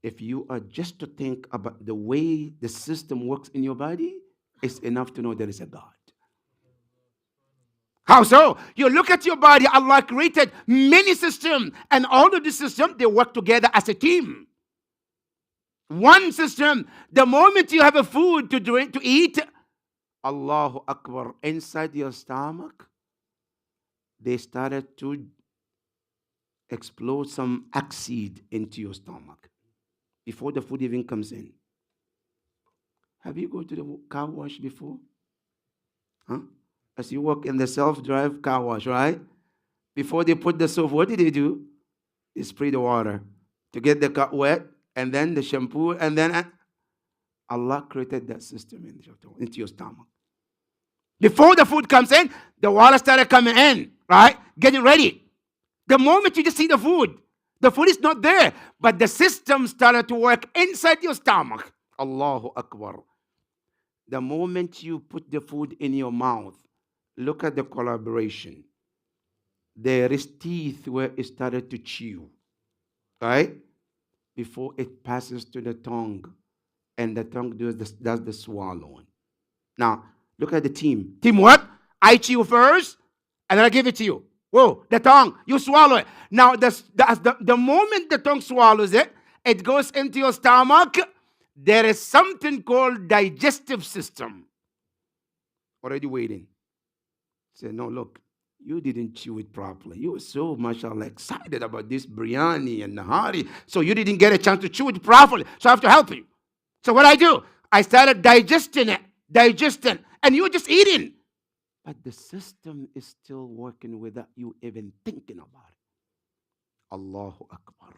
If you are just to think about the way the system works in your body, it's enough to know there is a God. How so? You look at your body, Allah created many systems, and all of the systems, they work together as a team. One system, the moment you have a food to drink, to eat, Allahu Akbar, inside your stomach, they started to explode some acid into your stomach before the food even comes in. Have you gone to the car wash before? Huh? As you walk in the self-drive car wash, right? Before they put the soap, what did they do? They spray the water to get the car wet, and then the shampoo, and then Allah created that system into your stomach. Before the food comes in, the water started coming in, right? Getting ready. The moment you just see the food is not there, but the system started to work inside your stomach. Allahu Akbar. The moment you put the food in your mouth, look at the collaboration. There is teeth where it started to chew, right? Before it passes to the tongue, and the tongue does the swallowing. Now, look at the team. Teamwork. I chew first, and then I give it to you. Whoa, the tongue, you swallow it. Now, the moment the tongue swallows it, it goes into your stomach. There is something called digestive system already waiting. Say, no, look, you didn't chew it properly. You were so, mashallah, excited about this biryani and nahari, so you didn't get a chance to chew it properly, so I have to help you. So what I do, I started digesting it, and you were just eating. But the system is still working without you even thinking about it. Allahu Akbar.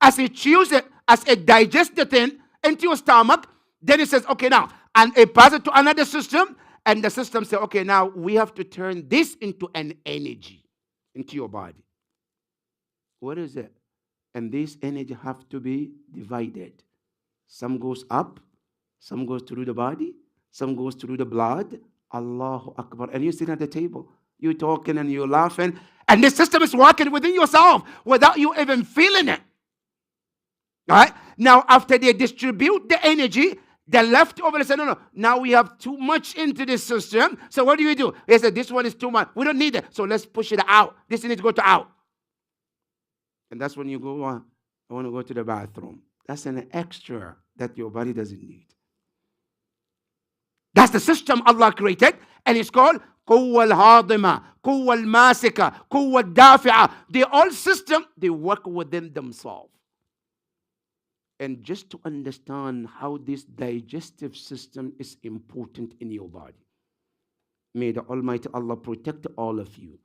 As it chews it, as it digests the thing into your stomach, then it says, okay, now, and it passes to another system, and the system says, okay, now we have to turn this into an energy into your body. What is it? And this energy have to be divided. Some goes up, some goes through the body, some goes through the blood. Allahu Akbar. And you're sitting at the table, you're talking and you're laughing, and the system is working within yourself without you even feeling it. All right? Now, after they distribute the energy, the leftover, they say, no, now we have too much into this system. So what do? They said, this one is too much. We don't need it. So let's push it out. This needs to go to out. And that's when you go on. I want to go to the bathroom. That's an extra that your body doesn't need. That's the system Allah created, and it's called Quwwa al-Hadima, Quwwa al-Masika, Quwwa al-Dafi'a. They all system, they work within themselves. And just to understand how this digestive system is important in your body, may the Almighty Allah protect all of you.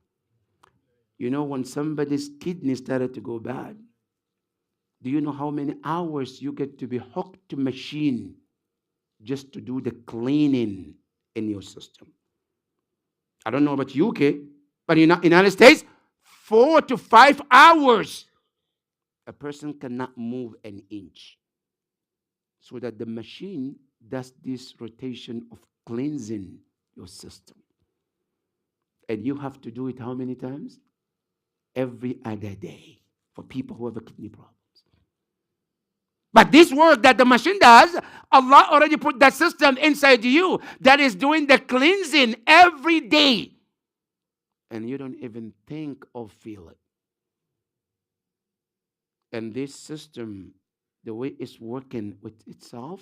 You know, when somebody's kidney started to go bad, do you know how many hours you get to be hooked to machine just to do the cleaning in your system? I don't know about UK, but in the United States, 4 to 5 hours, a person cannot move an inch. So that the machine does this rotation of cleansing your system. And you have to do it how many times? Every other day for people who have a kidney problem. But this work that the machine does, Allah already put that system inside you that is doing the cleansing every day. And you don't even think or feel it. And this system, the way it's working with itself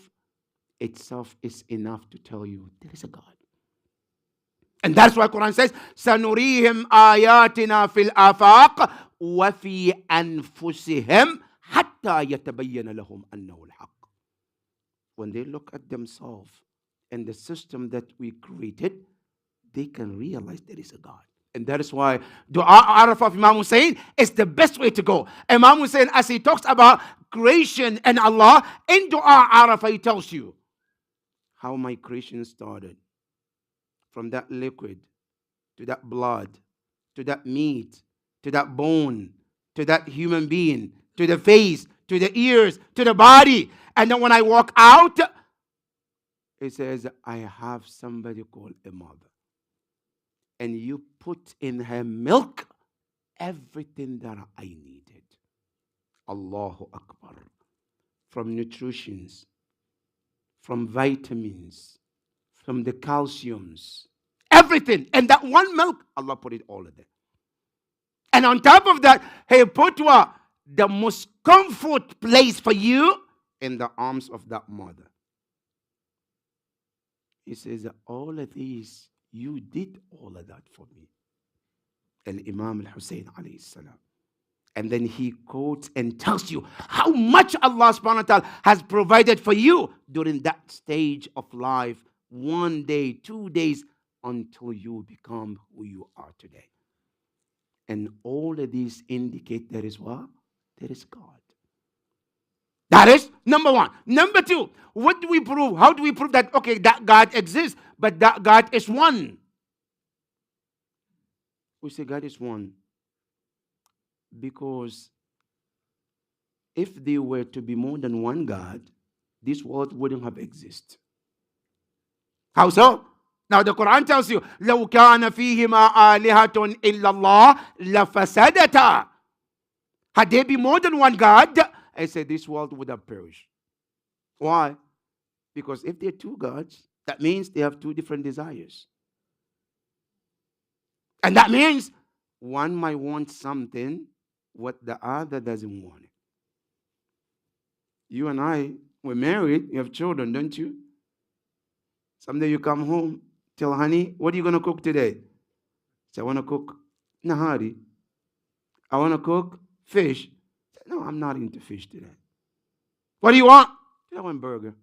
is enough to tell you there is a God. And that's why Quran says, سَنُرِيهِمْ آيَاتِنَا فِي الْآفَاقِ وَفِي أَنفُسِهِمْ حَتَّى يَتَبَيَّنَ لَهُمْ أَنَّهُ الْحَقِّ. When they look at themselves and the system that we created, they can realize there is a God. And that is why Dua Arafah of Imam Hussain is the best way to go. Imam Hussain, as he talks about creation and Allah, in Dua Arafah, he tells you how my creation started. From that liquid, to that blood, to that meat, to that bone, to that human being, to the face, to the ears, to the body. And then when I walk out, it says, I have somebody called a mother. and you put in her milk everything that I needed. Allahu Akbar. From nutritions, from vitamins, from the calciums, everything. And that one milk, Allah put it all in there. And on top of that, He put what? The most comfort place for you in the arms of that mother. He says, all of these, you did all of that for me. And Imam Hussein alayhi salam. And then he quotes and tells you how much Allah subhanahu wa ta'ala has provided for you during that stage of life. 1 day, 2 days, until you become who you are today. And all of these indicate there is what? There is God. That is number one. Number two, what do we prove? How do we prove that, okay, that God exists, but that God is one? We say God is one because if there were to be more than one God, this world wouldn't have existed. How so? Now the Quran tells you, لَوْ كَانَ فِيهِمَا آلِهَةٌ إِلَّا اللَّهِ لَفَسَدَتَا. Had there been more than one God, I said this world would have perished. Why? Because if there are two gods, that means they have two different desires. And that means one might want something what the other doesn't want it. You and I, we're married, you have children, don't you? Someday you come home, tell honey, what are you going to cook today? Say, I want to cook nahari. I want to cook fish. Say, no, I'm not into fish today. What do you want? I want burger.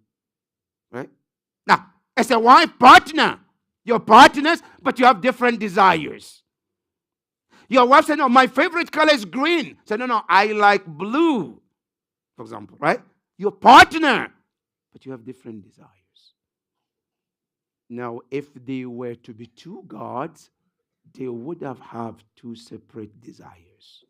Right? Now, as a wife partner, you're partners, but you have different desires. Your wife said, no, my favorite color is green. Say, no, I like blue, for example, right? Your partner, but you have different desires. Now, if they were to be two gods, they would have two separate desires.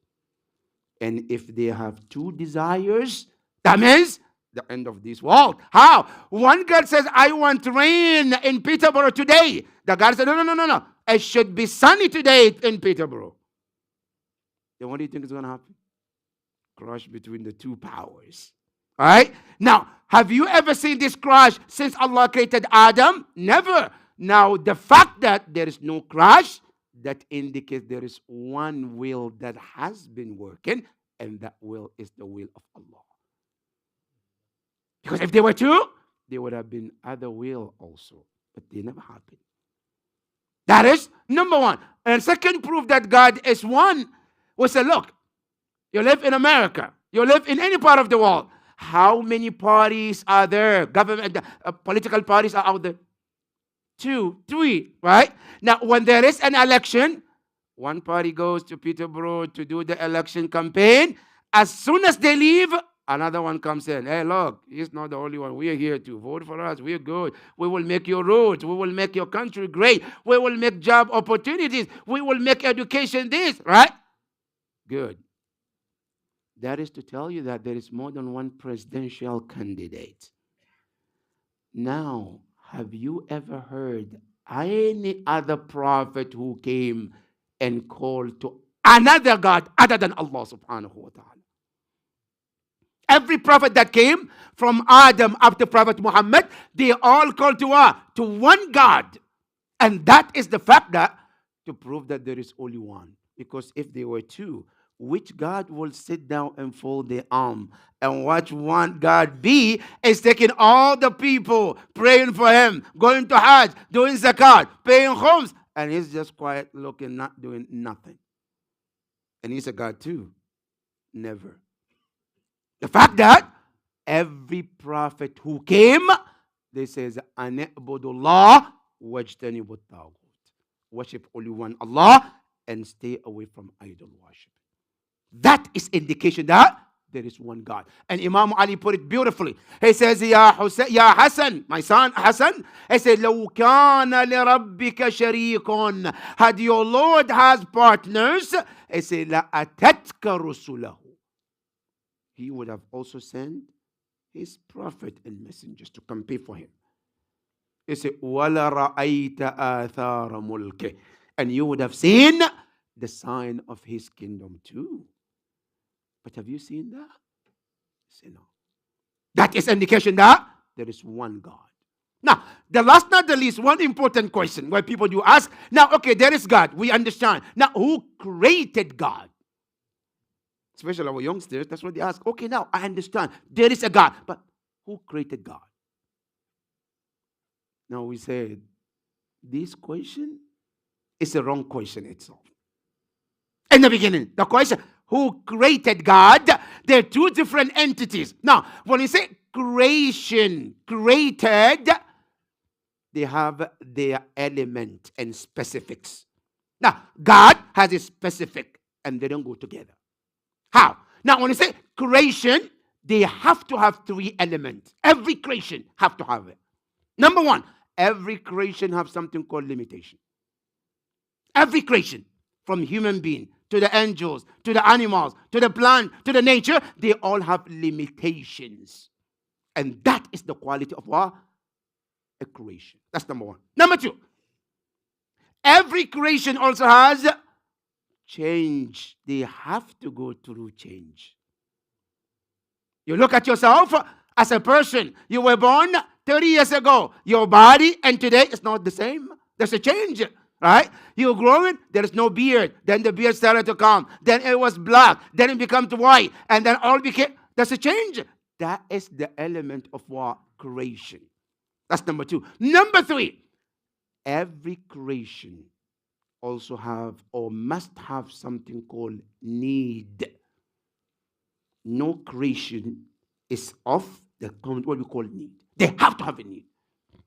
And if they have two desires, that means the end of this world. How? One God says, I want rain in Peterborough today. The God said, no. It should be sunny today in Peterborough. Then what do you think is going to happen? Crash between the two powers. All right? Now, have you ever seen this crash since Allah created Adam? Never. Now, the fact that there is no crash, that indicates there is one will that has been working, and that will is the will of Allah. Because if there were two, there would have been other will also, but they never happened. That is number one. And second proof that God is one, we say, look, you live in America, you live in any part of the world. How many parties are there? Government, political parties are out there. 2, 3, right? Now, when there is an election, one party goes to Peterborough to do the election campaign. As soon as they leave, another one comes in. Hey, look, he's not the only one. We are here to vote for us. We're good. We will make your roads. We will make your country great. We will make job opportunities. We will make education this, right? Good. That is to tell you that there is more than one presidential candidate. Now, have you ever heard any other prophet who came and called to another God other than Allah subhanahu wa ta'ala? Every prophet that came from Adam up to Prophet Muhammad, they all called to what? To one God. And that is the fact that to prove that there is only one. Because if there were two, which God will sit down and fold their arm and watch one God be is taking all the people, praying for him, going to Hajj, doing zakat, paying khums, and he's just quiet looking, not doing nothing. And he's a God too. Never. The fact that every prophet who came, they says, An'ibudullah wajtanibut taghut. Worship only one Allah and stay away from idol worship. That is indication that there is one God. And Imam Ali put it beautifully. He says, Ya Hassan, my son Hassan, he said, لَوْ كَانَ لِرَبِّكَ شَرِيكٌ. Had your Lord has partners, he said, لَأَتَتْكَ رُسُلَهُ. He would have also sent his prophet and messengers to compete for him. He said, وَلَرَأَيْتَ آثَارَ مُلْكِهِ. and you would have seen the sign of his kingdom too. But have you seen that? Say no. That is indication that there is one God. Now, the last not the least, one important question where people do ask, now, okay, there is God. We understand. Now, who created God? Especially our youngsters, that's what they ask. Okay, now, I understand. There is a God. But who created God? Now, we said, this question is a wrong question itself. In the beginning, the question, who created God? There are two different entities. Now, when you say creation, created, they have their element and specifics. Now, God has a specific, and they don't go together. How? Now, when you say creation, they have to have three elements. Every creation have to have it. Number one, every creation have something called limitation. Every creation, from human being to the angels, to the animals, to the plant, to the nature, they all have limitations. And that is the quality of what? A creation. That's number one. Number two, every creation also has change. They have to go through change. You look at yourself as a person. You were born 30 years ago. Your body and today is not the same. There's a change. Right? You're growing, there is no beard. Then the beard started to come. Then it was black. Then it becomes white. And then all became, there's a change. That is the element of what? Creation. That's number two. Number three, every creation also have or must have something called need. No creation is off the what we call need. They have to have a need.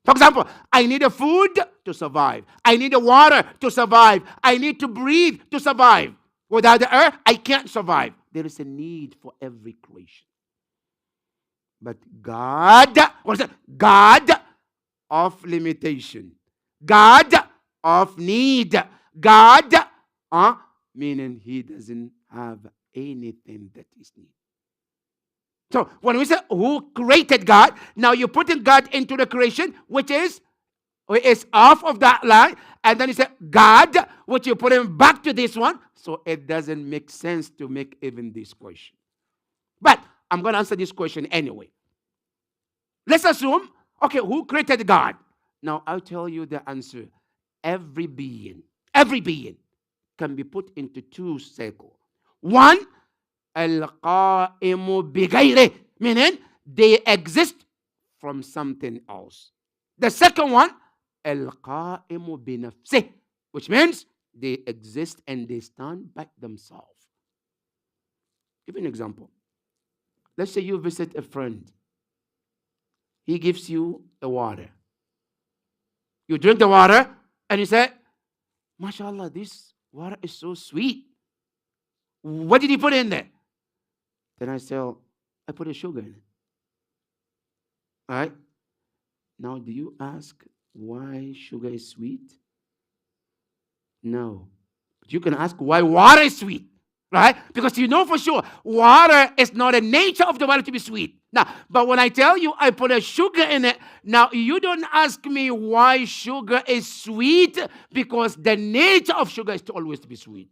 For example, I need a food to survive. I need a water to survive. I need to breathe to survive. Without the air, I can't survive. There is a need for every creation. But God, what is it? God of limitation. God of need. God, meaning he doesn't have anything that is needed. So when we say who created God, now you're putting God into the creation, which is off of that line, and then you say God, which you put him back to this one. So it doesn't make sense to make even this question. But I'm going to answer this question anyway. Let's assume, okay, who created God? Now I'll tell you the answer. Every being can be put into two circles. One, al-qa'imu bighayri, meaning they exist from something else. The second one, al-qa'imu binafsih, which means they exist and they stand by themselves. Give me an example. Let's say you visit a friend. He gives you a water. You drink the water and you say, MashaAllah, this water is so sweet. What did he put in there? Then I say, I put a sugar in it. All right? Now, do you ask why sugar is sweet? No. But you can ask why water is sweet. Right? Because you know for sure, water is not a nature of the water to be sweet. Now, but when I tell you I put a sugar in it, now you don't ask me why sugar is sweet, because the nature of sugar is to always be sweet.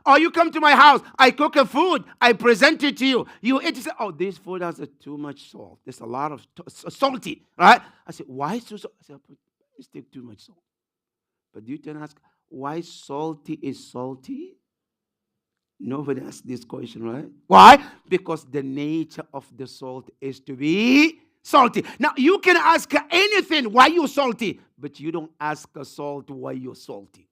Or you come to my house, I cook a food, I present it to you. You eat, you say, oh, this food has too much salt. There's a lot of salty, right? I say, why so salty? I say, let's take too much salt. But you can ask, why salty is salty? Nobody asks this question, right? Why? Because the nature of the salt is to be salty. Now, you can ask anything, why you're salty, but you don't ask a salt why you're salty.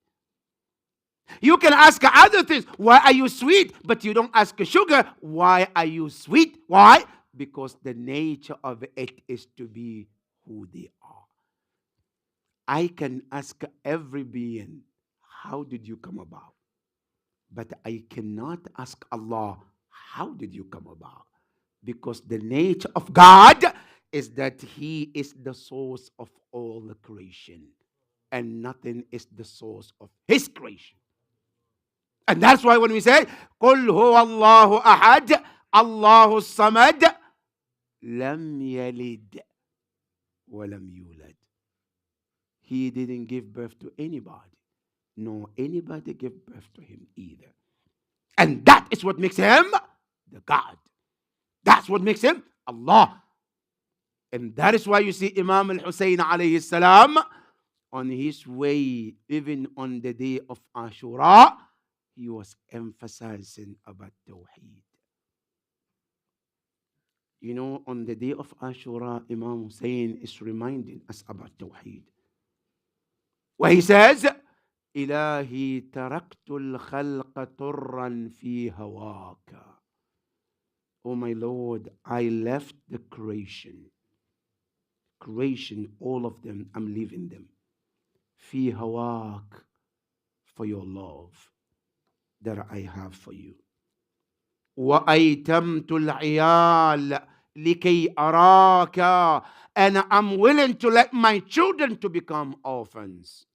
You can ask other things, why are you sweet? But you don't ask sugar, why are you sweet? Why? Because the nature of it is to be who they are. I can ask every being, how did you come about? But I cannot ask Allah, how did you come about? Because the nature of God is that He is the source of all the creation, and nothing is the source of His creation. And that's why when we say, قُلْ هُوَ اللَّهُ أَحَدٌ اللَّهُ الصَّمَدُ لَمْ يَلِدْ وَلَمْ يُولَدْ. he didn't give birth to anybody, nor anybody gave birth to him either. And that is what makes him the God. That's what makes him Allah. And that is why you see Imam al-Hussein alayhi salam on his way, even on the day of Ashura, he was emphasizing about Tawheed. You know, on the day of Ashura, Imam Hussein is reminding us about Tawheed. Where he says, إلهي تركت الخلق طرا في هواك. Oh my Lord, I left the creation. Creation, all of them, I'm leaving them. في هواك, for your love that I have for you. وأيتمت العيال لكي أراك. And I'm willing to let my children to become orphans,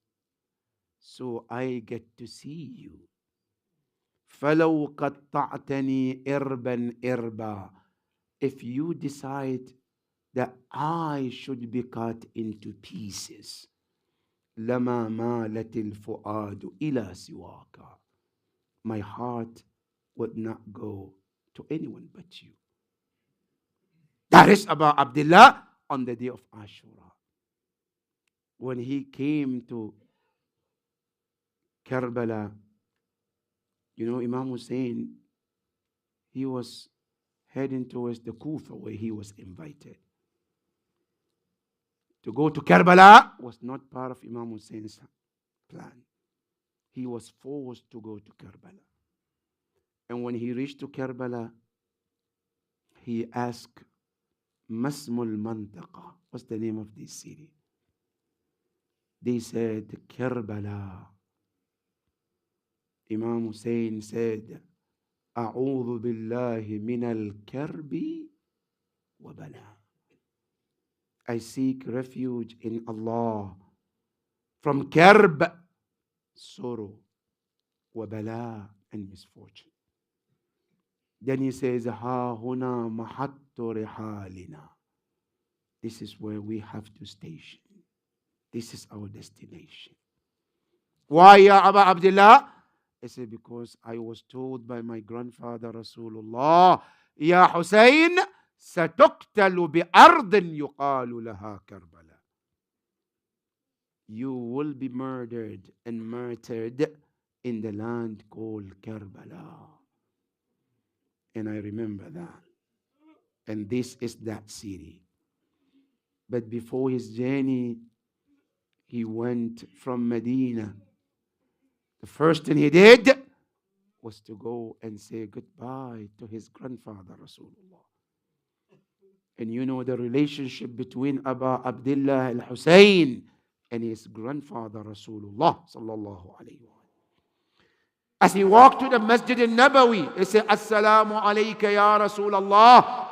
so I get to see you. فلو قطعتني إربا إربا. If you decide that I should be cut into pieces, لما مالت الفؤاد إلى سواك. My heart would not go to anyone but you. That is about Abdullah on the day of Ashura. When he came to Karbala, you know, Imam Hussein, he was heading towards the Kufa where he was invited. To go to Karbala was not part of Imam Hussein's plan. He was forced to go to Karbala. And when he reached to Karbala, he asked, Masmul Mantaqa. What's the name of this city? They said, Karbala. Imam Hussein said, أعوذ بالله من الكرب وبلاء. I seek refuge in Allah from karb, sorrow, وبلاء, and misfortune. Then he says, Ha huna mahattu rihalina. This is where we have to station. This is our destination. Why, Ya Aba Abdullah? I said, because I was told by my grandfather Rasulullah, Ya Hussein, satuktalu bi ardin yuqalu laha Karbala. You will be murdered and martyred in the land called Karbala. And I remember that. And this is that city. But before his journey, he went from Medina. The first thing he did was to go and say goodbye to his grandfather, Rasulullah. And you know the relationship between Abu Abdullah al-Hussein and his grandfather, Rasulullah sallallahu alayhi wa. As he walked to the Masjid al-Nabawi, he said, Assalamu alayka ya Rasulallah.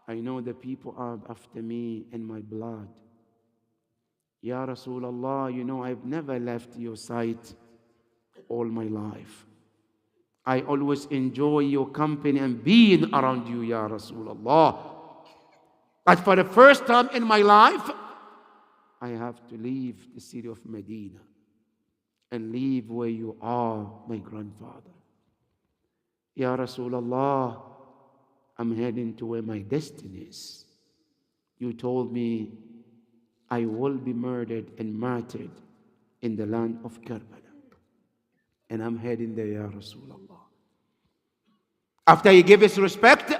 I know the people are after me and my blood. Ya Rasulallah, you know I've never left your sight all my life. I always enjoy your company and being around you, Ya Rasulallah. But for the first time in my life, I have to leave the city of Medina and leave where you are, my grandfather. Ya Rasulallah, I'm heading to where my destiny is. You told me I will be murdered and martyred in the land of Karbala. And I'm heading there, Ya Rasulallah. After he gave his respect,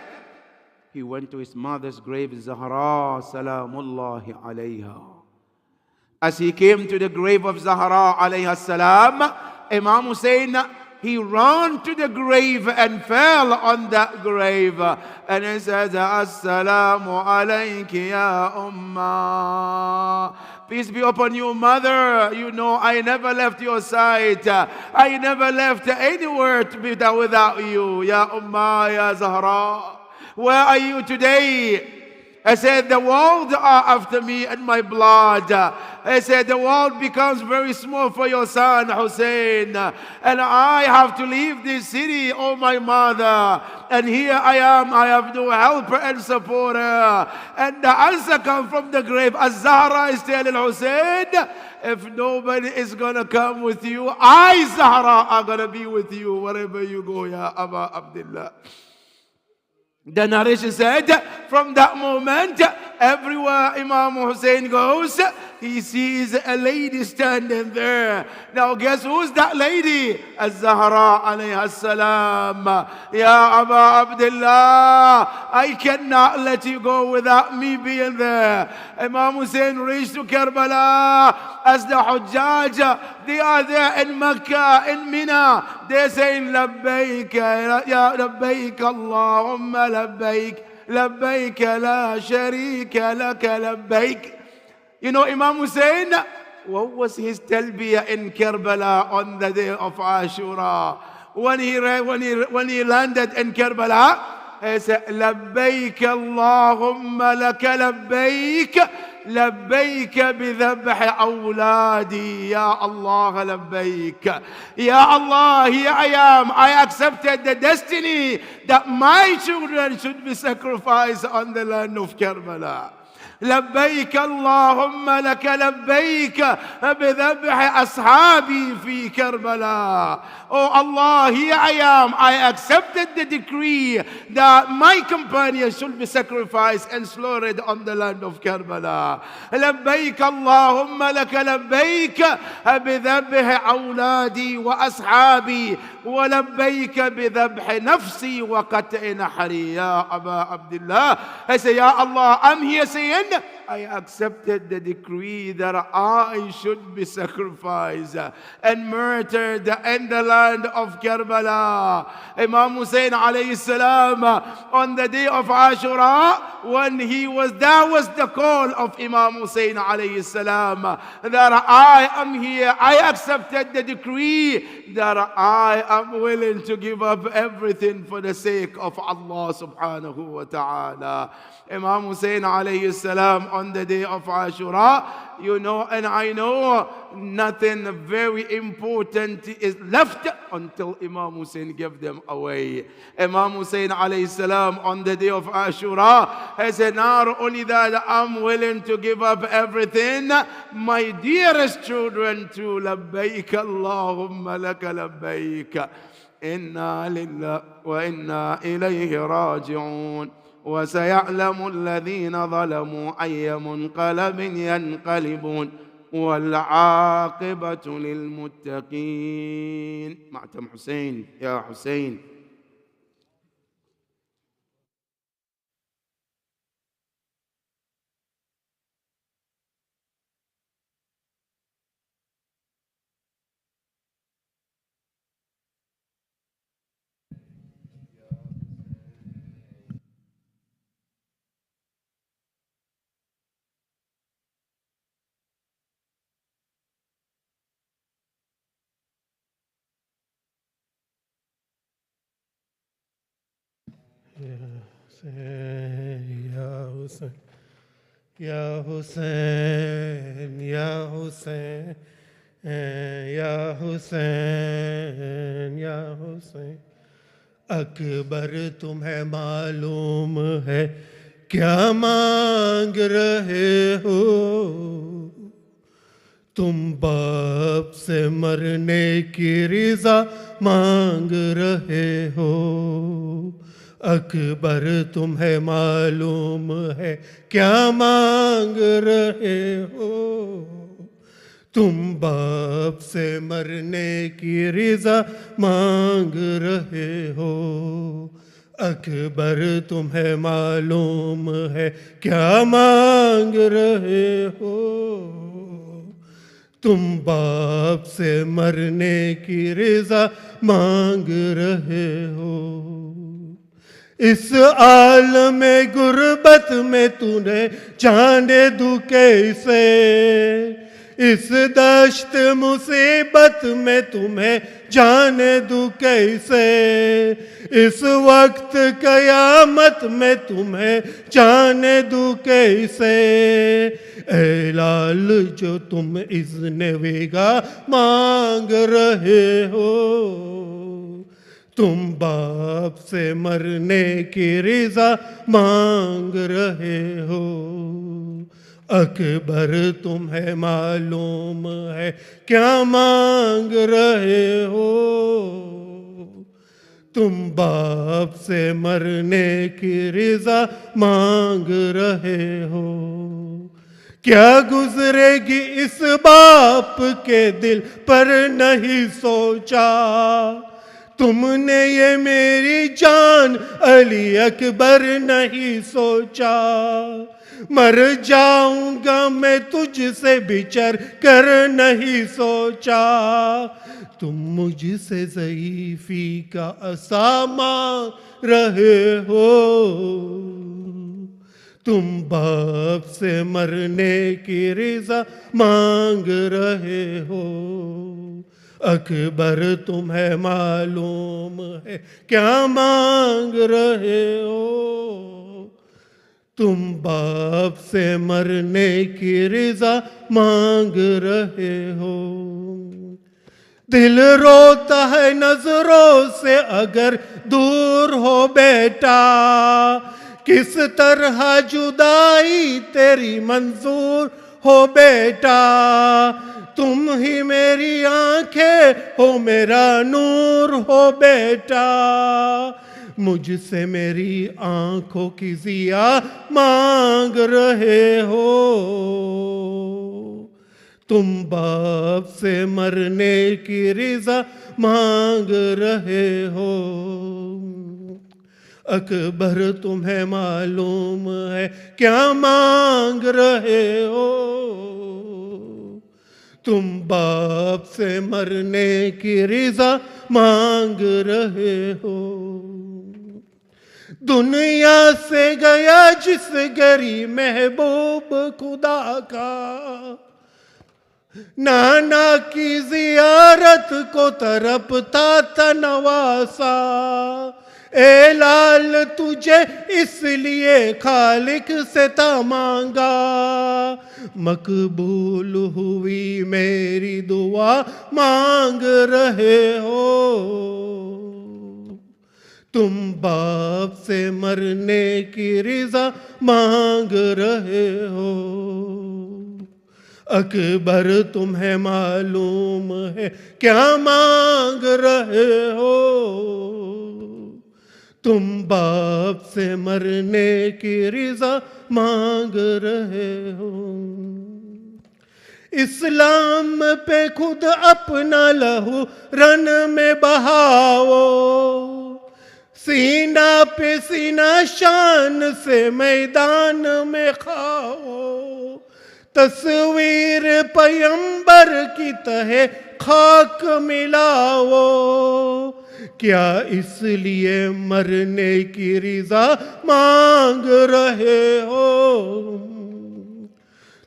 he went to his mother's grave, Zahra, salamullahi alayha. As he came to the grave of Zahra alayha salam, Imam Hussein, he ran to the grave and fell on that grave. And he said, Assalamu alayki ya ummah. Peace be upon you, mother. You know, I never left your side. I never left anywhere to be without you. Ya ummah, ya Zahra. Where are you today? I said, the world are after me and my blood. I said, the world becomes very small for your son, Hussein. And I have to leave this city, oh my mother. And here I am, I have no helper and supporter. And the answer comes from the grave. Az-Zahra is telling Hussein, if nobody is going to come with you, I, Zahra, are going to be with you wherever you go, Ya Aba Abdullah. The narration said, from that moment, everywhere Imam Hussein goes, he sees a lady standing there. Now guess who's that lady? Az-Zahra alayha salam. Ya Aba Abdullah, I cannot let you go without me being there. Imam Hussein reached to Karbala as the Hujjaj. They are there in Mecca, in Mina. They're saying, Labbaik, Ya Labbaik, Allahumma Labbaik, Labbaik, La Sharika Laka Labbaik. You know, Imam Hussein, what was his talbiyah in Karbala on the day of Ashura? When he landed in Karbala, he said, Labbaik Allahumma laka labbaik. لبيك بذبح أولادي يا الله لبيك يا Allah, here I am. I accepted the destiny that my children should be sacrificed on the land of Karbala. لبيك اللهم لك لبيك بذبح أصحابي في كربلاء. Oh Allah, here I am. I accepted the decree that my companions should be sacrificed and slaughtered on the land of Karbala. لبيك اللهم لك لبيك بذبح أولادي وأصحابي ولبيك بذبح نفسي وقطع نحري يا أبا عبد الله. I say, Ya Allah, I'm here saying, I accepted the decree that I should be sacrificed and murdered in the land of Karbala. Imam Hussein alayhi salam, on the day of Ashura, when he was, that was the call of Imam Hussein alayhi salam, that I am here, I accepted the decree that I am willing to give up everything for the sake of Allah subhanahu wa ta'ala. Imam Hussein alayhi salam on the day of Ashura, you know and I know, nothing very important is left until Imam Hussein gave them away. Imam Hussein alayhi salam on the day of Ashura has said, not only that I'm willing to give up everything, my dearest children too, labbaik Allahumma laka labbaik, inna lillah wa inna ilayhi raji'un. وسيعلم الذين ظلموا أي منقلب ينقلبون والعاقبة للمتقين. معتم حسين يا حسين. Ya Hussein, Ya Hussein, Ya Hussein, Ya Hussein, Ya Hussein. Akbar तुम्हें मालूम है क्या मांग रहे हो, तुम बाप से मरने की रिजा मांग रहे हो। अकबर तुम्हें मालूम है क्या मांग रहे हो, तुम बाप से मरने की रिजा मांग रहे हो। अकबर तुम्हें मालूम है क्या मांग रहे हो, तुम बाप से मरने की रिजा मांग रहे हो। इस आलम गुर्बत में तूने जाने दू कैसे, इस दश्त मुसीबत में तुम्हें जाने दूं कैसे, इस वक्त कयामत में तुम्हें जाने दूं कैसे। ऐ लाल जो तुम इज़्न वेगा मांग रहे हो, तुम बाप से मरने की रिज़ा मांग रहे हो। अकबर तुम्हें मालूम है क्या मांग रहे हो, तुम बाप से मरने की रिज़ा मांग रहे हो। क्या गुजरेगी इस बाप के दिल पर नहीं सोचा, तुमने ये मेरी जान अली अकबर नहीं सोचा। मर जाऊंगा मैं तुझसे बिछड़ कर नहीं सोचा, तुम मुझसे ज़ईफ़ी का असा मांग रहे हो, तुम बाप से मरने की रिज़ा मांग रहे हो। अकबर तुम्हें मालूम है क्या मांग रहे हो, तुम बाप से मरने की रिज़ा मांग रहे हो। दिल रोता है नजरों से अगर दूर हो बेटा, किस तरह जुदाई तेरी मंजूर हो बेटा। तुम ही मेरी आंखें हो मेरा नूर हो बेटा, मुझसे मेरी आंखों की जिया मांग रहे हो, तुम बाप से मरने की रिज़ा मांग रहे हो। अकबर तुम्हें मालूम है क्या मांग रहे हो, तुम बाप से मरने की रिज़ा मांग रहे हो। दुनिया से गया जिस गरी महबूब खुदा का, नाना की जियारत को तरपता था नवासा। ए लाल तुझे इसलिए खालिक से था मांगा, मकबूल हुई मेरी दुआ मांग रहे हो, तुम बाप से मरने की रिज़ा मांग रहे हो। अकबर तुम्हें मालूम है क्या मांग रहे हो, तुम बाप से मरने की रिज़ा मांग रहे हो। इस्लाम पे खुद अपना लहू रन में बहाओ, सीना पे सीना शान से मैदान में खाओ। तस्वीर पैगंबर की तहे खाक मिलाओ, क्या इसलिए मरने की रिज़ा मांग रहे हो,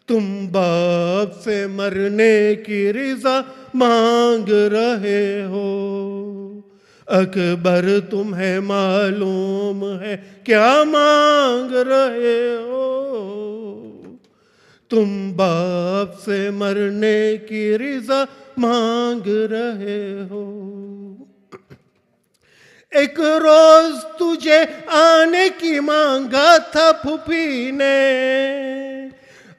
तुम बाप से मरने की रिज़ा मांग रहे हो। अकबर तुम्हें मालूम है क्या मांग रहे हो, तुम बाप से मरने की रिज़ा मांग रहे हो। एक रोज तुझे आने की मांगा था फूफी ने,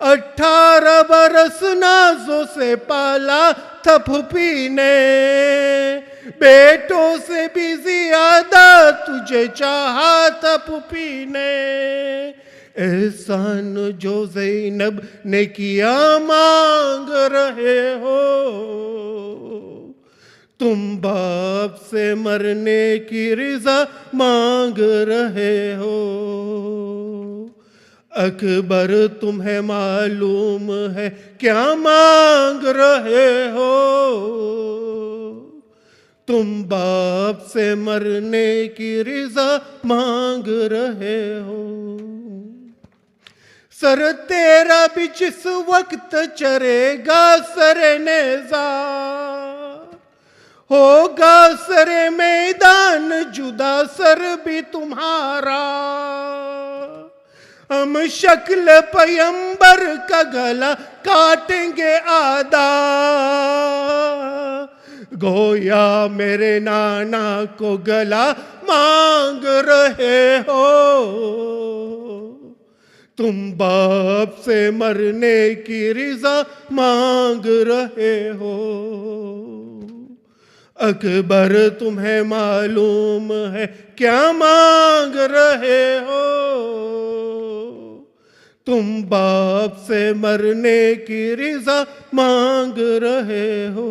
18 बरस नाजों से पाला था फूफी ने, बेटों से भी ज्यादा तुझे चाहा था फूफी ने। एहसान जो ज़ैनब ने किया मांग रहे हो, तुम बाप से मरने की रिज़ा मांग रहे हो। अकबर तुम्हें मालूम है क्या मांग रहे हो, तुम बाप से मरने की रिज़ा मांग रहे हो। सर तेरा भी जिस वक्त चरेगा सर नेजा, होगा सर मैदान जुदा सर भी तुम्हारा। हम शक्ल पैगंबर का गला काटेंगे आधा, गोया मेरे नाना को गला मांग रहे हो। तुम बाप से मरने की रिजा मांग रहे हो। अकबर तुम्हें मालूम है क्या मांग रहे हो। तुम बाप से मरने की रिजा मांग रहे हो।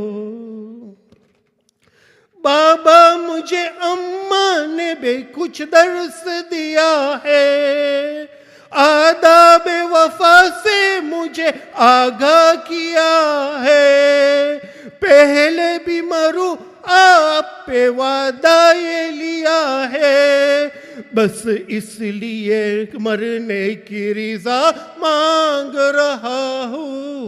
बाबा मुझे अम्मा ने भी कुछ दर्स दिया है, आदाब वफा से मुझे आगाह किया है। पहले भी मरूं आप पे वादा ये लिया है, बस इसलिए मरने की रिजा मांग रहा हूँ।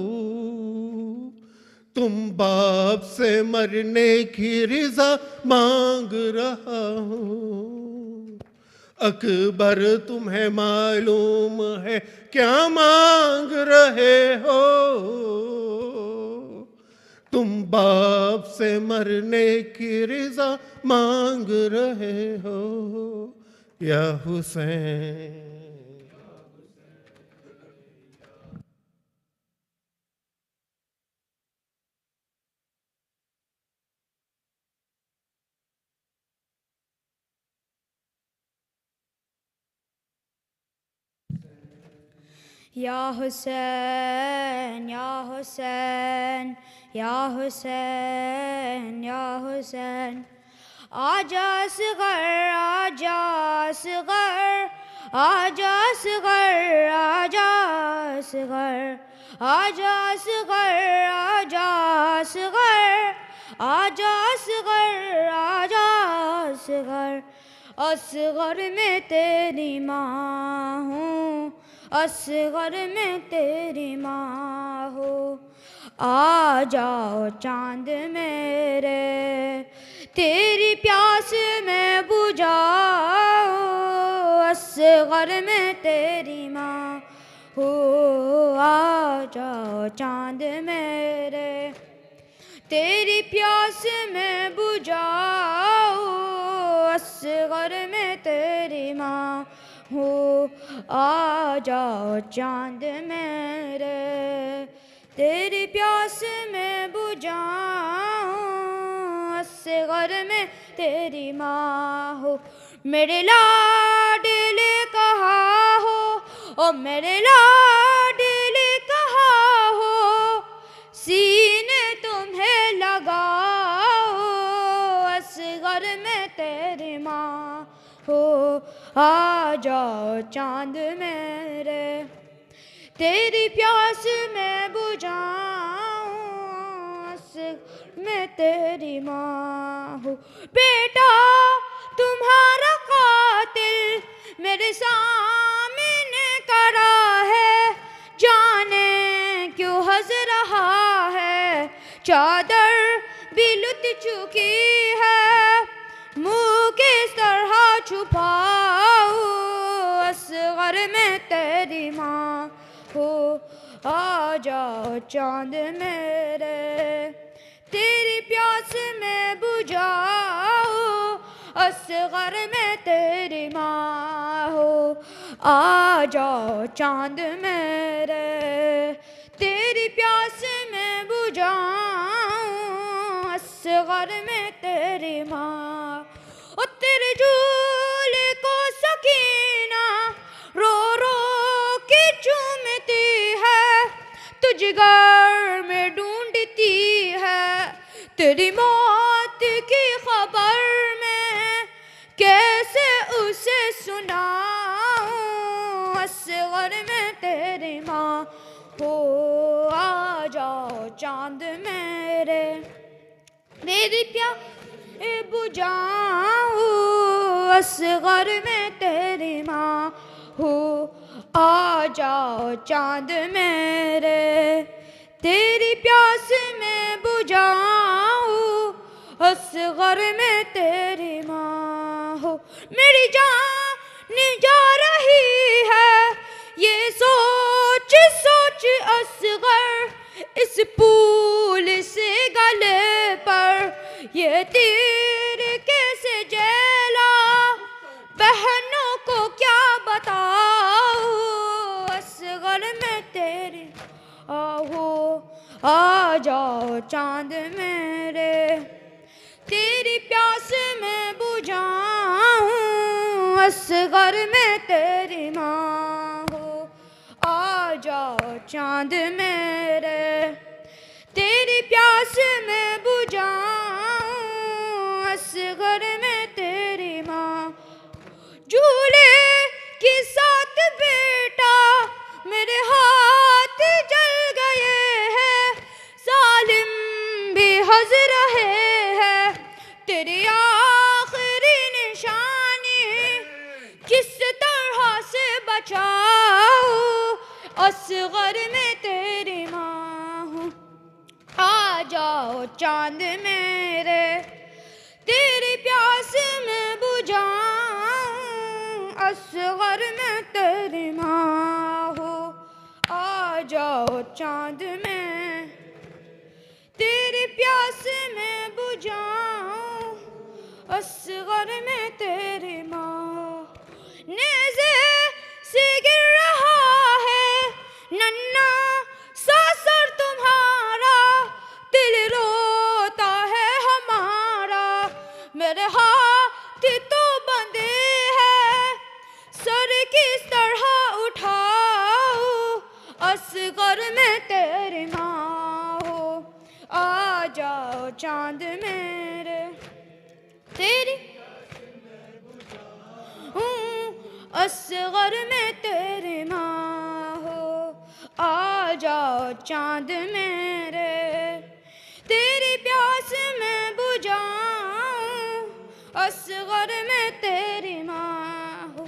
तुम बाप से मरने की रिजा मांग रहा हूँ। अकबर तुम्हें मालूम है क्या मांग रहे हो। तुम बाप से मरने की रिजा मांग रहे हो। या हुसैन या हुसैन या हुसैन या हुसैन या हुसैन। आजा असगर आजा असगर आजा असगर आजा असगर आजा असगर आजा असगर आजा असगर आजा असगर। असगर में तेरी माँ हूँ, असगर में तेरी माँ हो। आ जाओ चांद मेरे तेरी प्यास में बुझाओ। असगर में तेरी माँ हो। आ जाओ चांद मेरे तेरी प्यास में बुझाओ। असगर में तेरी माँ हो। आ जाओ चांद मेरे तेरी प्यास में बुझाऊं। असगर में तेरी माँ हो। मेरे लाडले कहाँ हो, ओ मेरे लाडले कहाँ हो। सीने तुम्हें लगाओ। असगर में तेरी माँ हो। आ जाओ चांद मेरे तेरी प्यास में बुझाऊं। असगर में तेरी माँ हो। बेटा तुम्हारा कातिल मेरे सामने खड़ा है, जाने क्यों हंस रहा है। चादर भी लुट चुकी है, मुँह किस तरह छुपाऊं। असगर में तेरी माँ हो। आ जाओ चांद मेरे तेरी प्यास में बुझाओ। असगर में तेरी माँ हो। आ जाओ चांद मेरे तेरी प्यास में बुझाऊं। असगर में तेरी माँ। ओ तेरे झूले को सकीना रो रो के चूमती है, तुझ घर में ढूंढती है। तेरी मौत की खबर में कैसे उसे सुनाऊं। असगर में तेरी माँ हो। आ जाओ चांद मेरे तेरी प्यास बुझाऊं। असगर में तेरी माँ हो। आ जाओ चांद मेरे तेरी प्यास में बुझाऊं असगर में तेरी माँ हो मेरी जान जा रही है ये सोच सोच असगर इस फूल से गले पर ये तीर कैसे जला बहनों को क्या बताऊं असगर में तेरी आहो आ जाओ चांद मेरे तेरी प्यास में बुझाऊं असगर में तेरी माँ हो आ जाओ चांद मेरे तेरी प्यास में बुझाऊं असगर में तेरी माँ झूले के साथ बेटा मेरे हाथ जल गए हैं सालिम भी हंस रहे हैं तेरी आखिरी निशानी किस तरह से बचाऊं असगर में तेरी माँ हूँ आ जाओ चांद मेरे तेरी प्यास में बुझाऊं असगर में तेरी माँ हो आ जाओ चांद में तेरी प्यास में बुझाऊं असगर में तेरी माँ नेज़े से गिर रहा है नन्ना सा सर तुम्हारा दिल रोता है हमारा मेरे हाथ तो बंधे हैं सर किस तरह उठाऊं असगर में तेरी माँ हो आ जाओ चांद मेरे तेरी असगर में तेरी माँ हो आ जाओ चांद मेरे तेरी प्यास में बुझाऊं असगर में तेरी माँ हो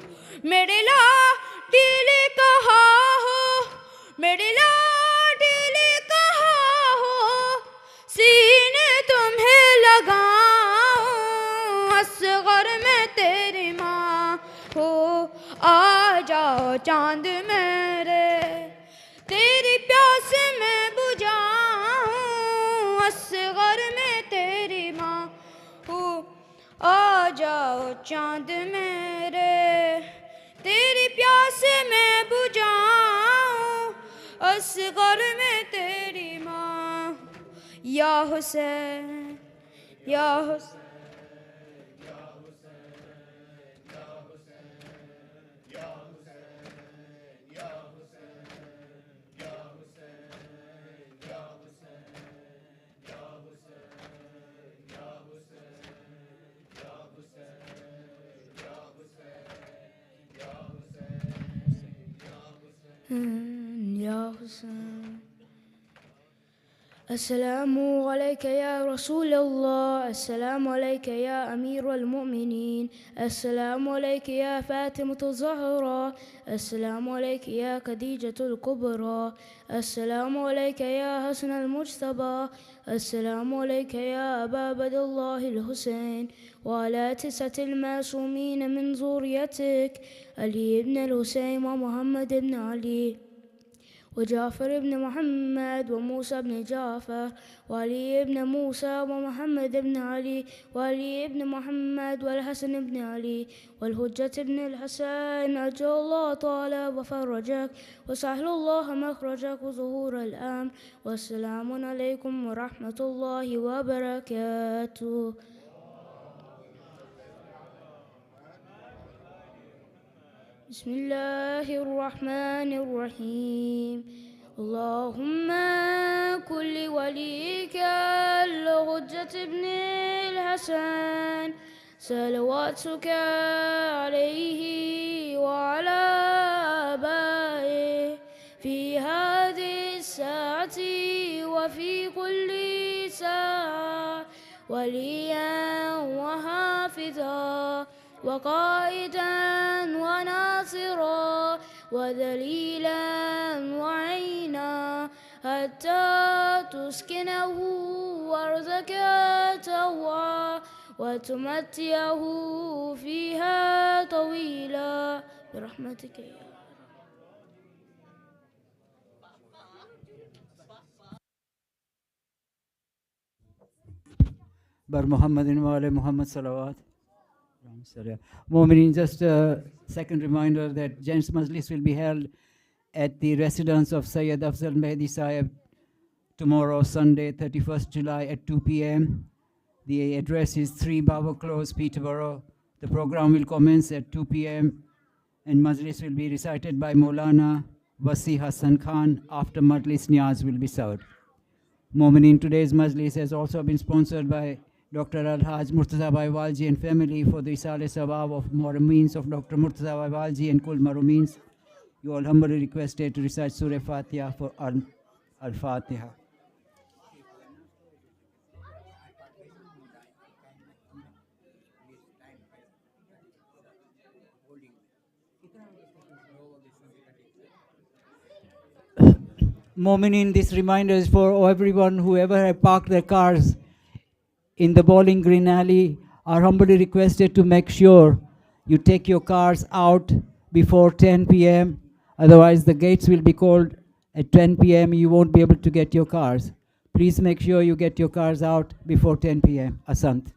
मेरे लाडले कहा हो मेरे लाडले कहा हो सीने तुम्हें लगाऊं असगर में तेरी माँ हो आ जाओ चांद मेरे तेरी प्यास में बुझाऊं असगर में तेरी माँ हो आ जाओ चांद मेरे तेरी प्यास में बुझाऊं असगर में तेरी माँ या हुसैन या हुसैन या Hussain السلام عليك يا رسول الله السلام عليك يا أمير المؤمنين السلام عليك يا فاطمة الزهراء السلام عليك يا خديجة الكبرى السلام عليك يا حسن المجتبى السلام عليك يا أبا عبد الله الحسين وعلى 9 المعصومين من ذريتك علي بن الحسين ومحمد بن علي وجعفر بن محمد وموسى بن جعفر وعلي بن موسى ومحمد بن علي وعلي بن محمد والحسن بن علي والحجة بن الحسين أجل الله تعالى وفرجك وسهل الله مخرجك وظهور الأمر والسلام عليكم ورحمة الله وبركاته. بسم الله الرحمن الرحيم اللهم كل وليك الحجة ابن الحسن صلواتك عليه وعلى آبائه في هذه الساعة وفي كل ساعة وليا وحافظا وقائدا وناصرا ودليلا وعينا حتى تسكنه أرضك طوعا وتمتعه فيها طويلا برحمتك يا Bar Muhammadin wa ala Muhammad salawat. Mu'minin, just a second reminder that Gents Majlis will be held at the residence of Sayyid Afzal Mehdi Sahib tomorrow, Sunday, 31st July at 2 p.m. The address is 3 Baba Close, Peterborough. The program will commence at 2 p.m. and Majlis will be recited by Maulana Wasi Hassan Khan. After Majlis, Niyaz will be served. Mu'minin, today's Majlis has also been sponsored by Dr. Al-Haj Murtaza Bhai Walji and family for the Isale Sawab of Muharramins of Dr. Murtaza Bhai Walji and Kul Marumins. You all humbly requested to recite Surah Fatiha for Al-Fatiha. Mu'minin, this reminder is for everyone who ever have parked their cars in the Bowling Green Alley, are humbly requested to make sure you take your cars out before 10 p.m. Otherwise, the gates will be called at 10 p.m. You won't be able to get your cars. Please make sure you get your cars out before 10 p.m. Asant.